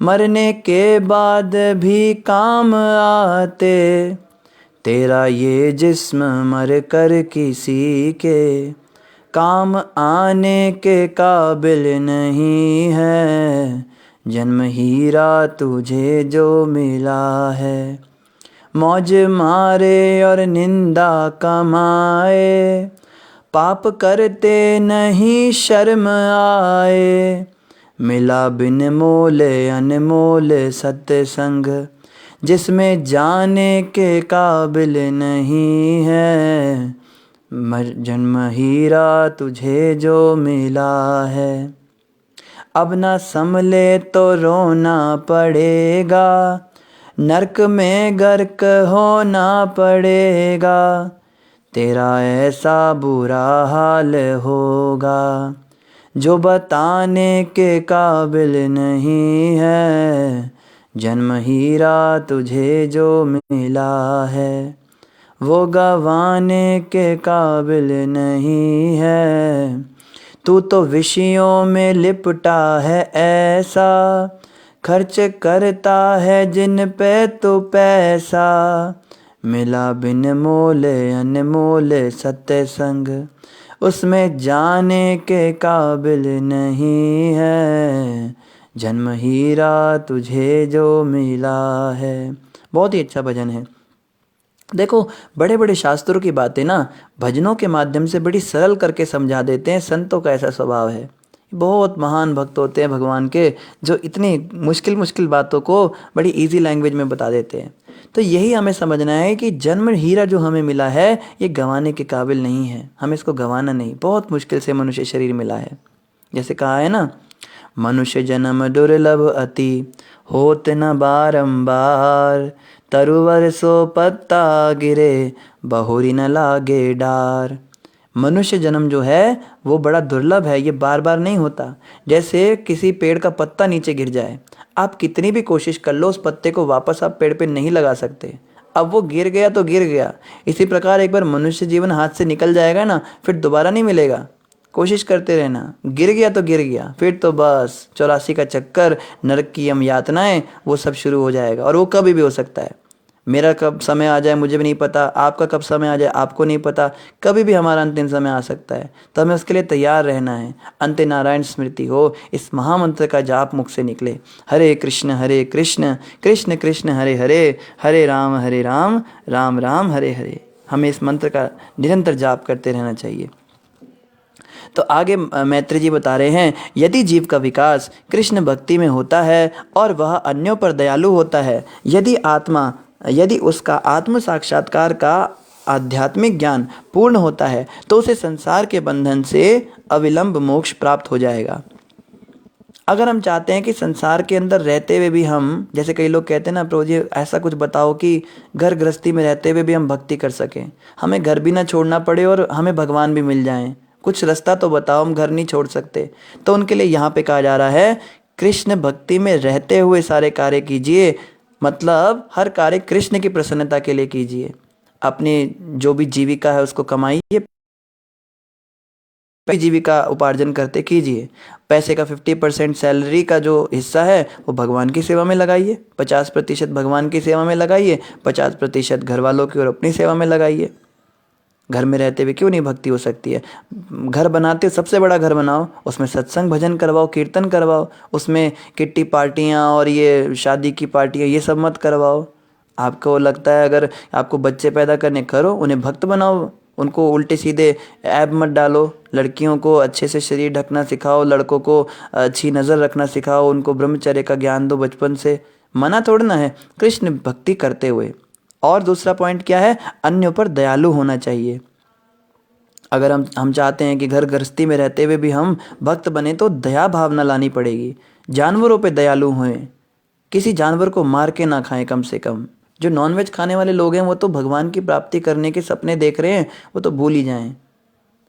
मरने के बाद भी काम आते, तेरा ये जिस्म मर कर किसी के काम आने के काबिल नहीं है। जन्म हीरा तुझे जो मिला है, मौज मारे और निंदा कमाए, पाप करते नहीं शर्म आए। मिला बिन मोल अनमोल सत्संग, जिसमें जाने के काबिल नहीं है। जन्म हीरा तुझे जो मिला है, अब ना संभले तो रोना पड़ेगा, नरक में गर्क होना पड़ेगा। तेरा ऐसा बुरा हाल होगा, जो बताने के काबिल नहीं है। जन्म हीरा तुझे जो मिला है, वो गंवाने के काबिल नहीं है। तू तो विषयों में लिपटा है ऐसा, खर्च करता है जिन पे तो पैसा। मिला बिन मोल अनमोल सत्संग, उसमें जाने के काबिल नहीं है। जन्म हीरा तुझे जो मिला है। बहुत ही अच्छा भजन है। देखो, बड़े बड़े शास्त्रों की बातें ना भजनों के माध्यम से बड़ी सरल करके समझा देते हैं। संतों का ऐसा स्वभाव है। बहुत महान भक्त होते हैं भगवान के, जो इतनी मुश्किल मुश्किल बातों को बड़ी इजी लैंग्वेज में बता देते हैं। तो यही हमें समझना है कि जन्म हीरा जो हमें मिला है, ये गंवाने के काबिल नहीं है। हमें इसको गंवाना नहीं, बहुत मुश्किल से मनुष्य शरीर मिला है। जैसे कहा है ना, मनुष्य जन्म दुर्लभ अति, होत न बारंबार। तरुवर सो पत्ता गिरे, बहुरी न लागे डार। मनुष्य जन्म जो है वो बड़ा दुर्लभ है, ये बार बार नहीं होता। जैसे किसी पेड़ का पत्ता नीचे गिर जाए, आप कितनी भी कोशिश कर लो, उस पत्ते को वापस आप पेड़ पे नहीं लगा सकते। अब वो गिर गया तो गिर गया। इसी प्रकार एक बार मनुष्य जीवन हाथ से निकल जाएगा ना, फिर दोबारा नहीं मिलेगा। कोशिश करते रहना, गिर गया तो गिर गया, फिर तो बस 84 का चक्कर, नरक की यम यातनाएं, वो सब शुरू हो जाएगा। और वो कभी भी हो सकता है। मेरा कब समय आ जाए मुझे भी नहीं पता, आपका कब समय आ जाए आपको नहीं पता। कभी भी हमारा अंतिम समय आ सकता है, तो हमें उसके लिए तैयार रहना है। अंत नारायण स्मृति हो, इस महामंत्र का जाप मुख से निकले। हरे कृष्ण कृष्ण कृष्ण हरे हरे, हरे राम राम राम हरे हरे। हमें इस मंत्र का निरंतर जाप करते रहना चाहिए। तो आगे मैत्री जी बता रहे हैं, यदि जीव का विकास कृष्ण भक्ति में होता है और वह अन्यों पर दयालु होता है, यदि उसका आत्म साक्षात्कार का आध्यात्मिक ज्ञान पूर्ण होता है, तो उसे संसार के बंधन से अविलंब मोक्ष प्राप्त हो जाएगा। अगर हम चाहते हैं कि संसार के अंदर रहते हुए भी हम, जैसे कई लोग कहते हैं ना, प्रभु जी ऐसा कुछ बताओ कि घर गृहस्थी में रहते हुए भी हम भक्ति कर सकें, हमें घर भी ना छोड़ना पड़े और हमें भगवान भी मिल जाएं, कुछ रास्ता तो बताओ, हम घर नहीं छोड़ सकते। तो उनके लिए यहाँ पे कहा जा रहा है, कृष्ण भक्ति में रहते हुए सारे कार्य कीजिए। मतलब हर कार्य कृष्ण की प्रसन्नता के लिए कीजिए। अपनी जो भी जीविका है उसको कमाइए, जीविका उपार्जन करते कीजिए। पैसे का 50% सैलरी का जो हिस्सा है वो भगवान की सेवा में लगाइए, 50% भगवान की सेवा में लगाइए, 50% घर वालों की और अपनी सेवा में लगाइए। घर में रहते हुए क्यों नहीं भक्ति हो सकती है। घर बनाते हो, सबसे बड़ा घर बनाओ, उसमें सत्संग भजन करवाओ, कीर्तन करवाओ। उसमें किट्टी पार्टियाँ और ये शादी की पार्टियाँ ये सब मत करवाओ। आपको लगता है अगर आपको बच्चे पैदा करने, करो, उन्हें भक्त बनाओ। उनको उल्टे सीधे ऐब मत डालो। लड़कियों को अच्छे से शरीर ढकना सिखाओ, लड़कों को अच्छी नज़र रखना सिखाओ, उनको ब्रह्मचर्य का ज्ञान दो बचपन से। मना तोड़ना है कृष्ण भक्ति करते हुए। और दूसरा पॉइंट क्या है, अन्यों पर दयालु होना चाहिए। अगर हम चाहते हैं कि घर गृहस्थी में रहते हुए भी हम भक्त बने, तो दया भावना लानी पड़ेगी। जानवरों पे दयालु हों, किसी जानवर को मार के ना खाएं कम से कम। जो नॉनवेज खाने वाले लोग हैं वो तो भगवान की प्राप्ति करने के सपने देख रहे हैं, वो तो भूल ही जाएं।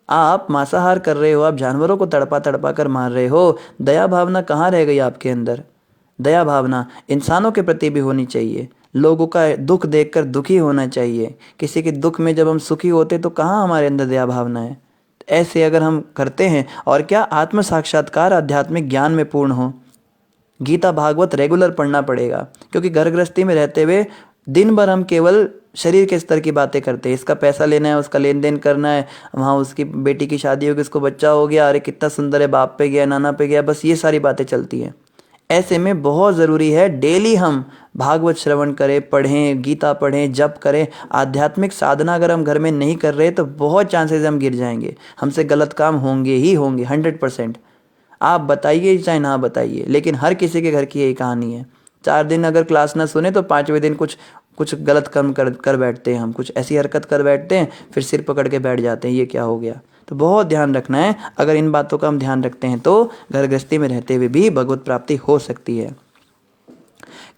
आप मांसाहार कर रहे हो, आप जानवरों को तड़पा तड़पा कर मार रहे हो, दया भावना कहाँ रह गई आपके अंदर। दया भावना इंसानों के प्रति भी होनी चाहिए। लोगों का दुख देखकर दुखी होना चाहिए। किसी के दुख में जब हम सुखी होते तो कहाँ हमारे अंदर दया भावना है। ऐसे अगर हम करते हैं, और क्या आत्म साक्षात्कार आध्यात्मिक ज्ञान में पूर्ण हो, गीता भागवत रेगुलर पढ़ना पड़ेगा, क्योंकि घर गृहस्थी में रहते हुए दिन भर हम केवल शरीर के स्तर की बातें करते हैं। इसका पैसा लेना है, उसका लेन देन करना है, वहाँ उसकी बेटी की शादी होगी, उसको बच्चा हो गया, अरे कितना सुंदर है, बाप पे गया, नाना पे गया, बस ये सारी बातें चलती हैं। ऐसे में बहुत ज़रूरी है डेली हम भागवत श्रवण करें, पढ़ें, गीता पढ़ें, जप करें। आध्यात्मिक साधना अगर हम घर में नहीं कर रहे तो बहुत चांसेस हम गिर जाएंगे, हमसे गलत काम होंगे ही होंगे 100%। आप बताइए चाहे ना बताइए, लेकिन हर किसी के घर की यही कहानी है। 4 दिन अगर क्लास ना सुने तो 5वें दिन कुछ कुछ गलत काम कर बैठते हैं, हम कुछ ऐसी हरकत कर बैठते हैं, फिर सिर पकड़ के बैठ जाते हैं, ये क्या हो गया। तो बहुत ध्यान रखना है। अगर इन बातों का हम ध्यान रखते हैं तो घर गृहस्थी में रहते हुए भी भगवत प्राप्ति हो सकती है।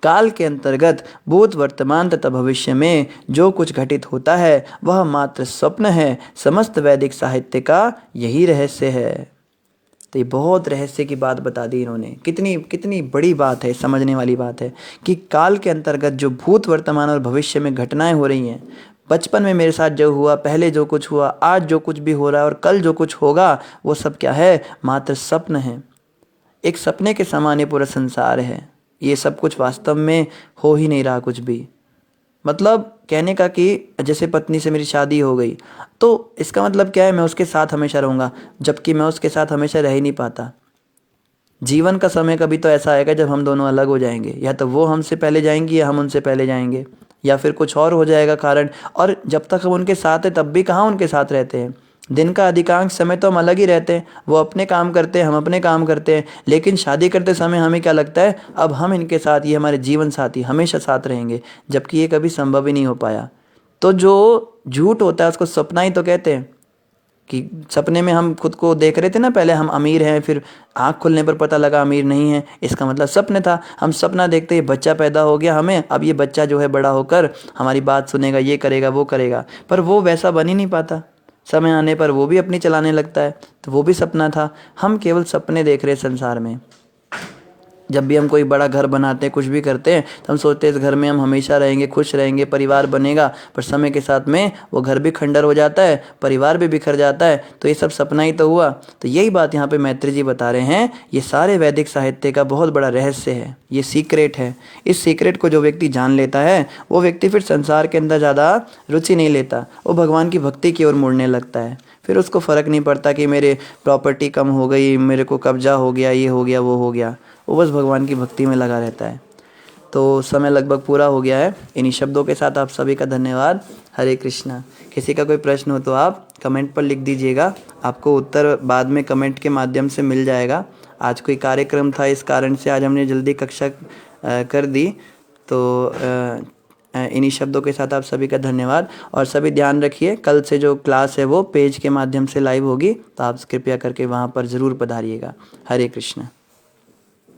काल के अंतर्गत भूत, वर्तमान तथा भविष्य में जो कुछ घटित होता है वह मात्र स्वप्न है। समस्त वैदिक साहित्य का यही रहस्य है। तो ये बहुत रहस्य की बात बता दी इन्होंने। कितनी कितनी बड़ी बात है, समझने वाली बात है कि काल के अंतर्गत जो भूत, वर्तमान और भविष्य में घटनाएं हो रही हैं, बचपन में मेरे साथ जो हुआ, पहले जो कुछ हुआ, आज जो कुछ भी हो रहा है और कल जो कुछ होगा, वो सब क्या है, मात्र स्वप्न है। एक सपने के समान ये पूरा संसार है। ये सब कुछ वास्तव में हो ही नहीं रहा कुछ भी। मतलब कहने का कि जैसे पत्नी से मेरी शादी हो गई तो इसका मतलब क्या है, मैं उसके साथ हमेशा रहूँगा, जबकि मैं उसके साथ हमेशा रह ही नहीं पाता। जीवन का समय कभी तो ऐसा आएगा जब हम दोनों अलग हो जाएंगे, या तो वो हमसे पहले जाएंगी या हम उनसे पहले जाएंगे, या फिर कुछ और हो जाएगा कारण। और जब तक हम उनके साथ हैं तब भी कहाँ उनके साथ रहते हैं। दिन का अधिकांश समय तो हम अलग ही रहते हैं, वो अपने काम करते हैं, हम अपने काम करते हैं। लेकिन शादी करते समय हमें क्या लगता है, अब हम इनके साथ, ये हमारे जीवन साथी हमेशा साथ रहेंगे, जबकि ये कभी संभव ही नहीं हो पाया। तो जो झूठ होता है उसको सपना ही तो कहते हैं। कि सपने में हम खुद को देख रहे थे ना, पहले हम अमीर हैं, फिर आँख खुलने पर पता लगा अमीर नहीं है, इसका मतलब सपने था। हम सपना देखते ही बच्चा पैदा हो गया हमें, अब ये बच्चा जो है बड़ा होकर हमारी बात सुनेगा, ये करेगा वो करेगा, पर वो वैसा बन ही नहीं पाता। समय आने पर वो भी अपनी चलाने लगता है, तो वो भी सपना था। हम केवल सपने देख रहे संसार में। जब भी हम कोई बड़ा घर बनाते हैं, कुछ भी करते हैं, तो हम सोचते हैं इस घर में हम हमेशा रहेंगे, खुश रहेंगे, परिवार बनेगा, पर समय के साथ में वो घर भी खंडर हो जाता है, परिवार भी बिखर जाता है। तो ये सब सपना ही तो हुआ। तो यही बात यहाँ पे मैत्री जी बता रहे हैं। ये सारे वैदिक साहित्य का बहुत बड़ा रहस्य है, ये सीक्रेट है। इस सीक्रेट को जो व्यक्ति जान लेता है वो व्यक्ति फिर संसार के अंदर ज़्यादा रुचि नहीं लेता, वो भगवान की भक्ति की ओर मुड़ने लगता है। फिर उसको फ़र्क नहीं पड़ता कि मेरे प्रॉपर्टी कम हो गई, मेरे को कब्जा हो गया, ये हो गया, वो हो गया, वो बस भगवान की भक्ति में लगा रहता है। तो समय लगभग पूरा हो गया है। इन्हीं शब्दों के साथ आप सभी का धन्यवाद। हरे कृष्णा। किसी का कोई प्रश्न हो तो आप कमेंट पर लिख दीजिएगा, आपको उत्तर बाद में कमेंट के माध्यम से मिल जाएगा। आज कोई कार्यक्रम था, इस कारण से आज हमने जल्दी कक्षा कर दी। तो इन्हीं शब्दों के साथ आप सभी का धन्यवाद। और सभी ध्यान रखिए, कल से जो क्लास है वो पेज के माध्यम से लाइव होगी, तो आप कृपया करके वहाँ पर ज़रूर पधारिएगा। हरे कृष्णा।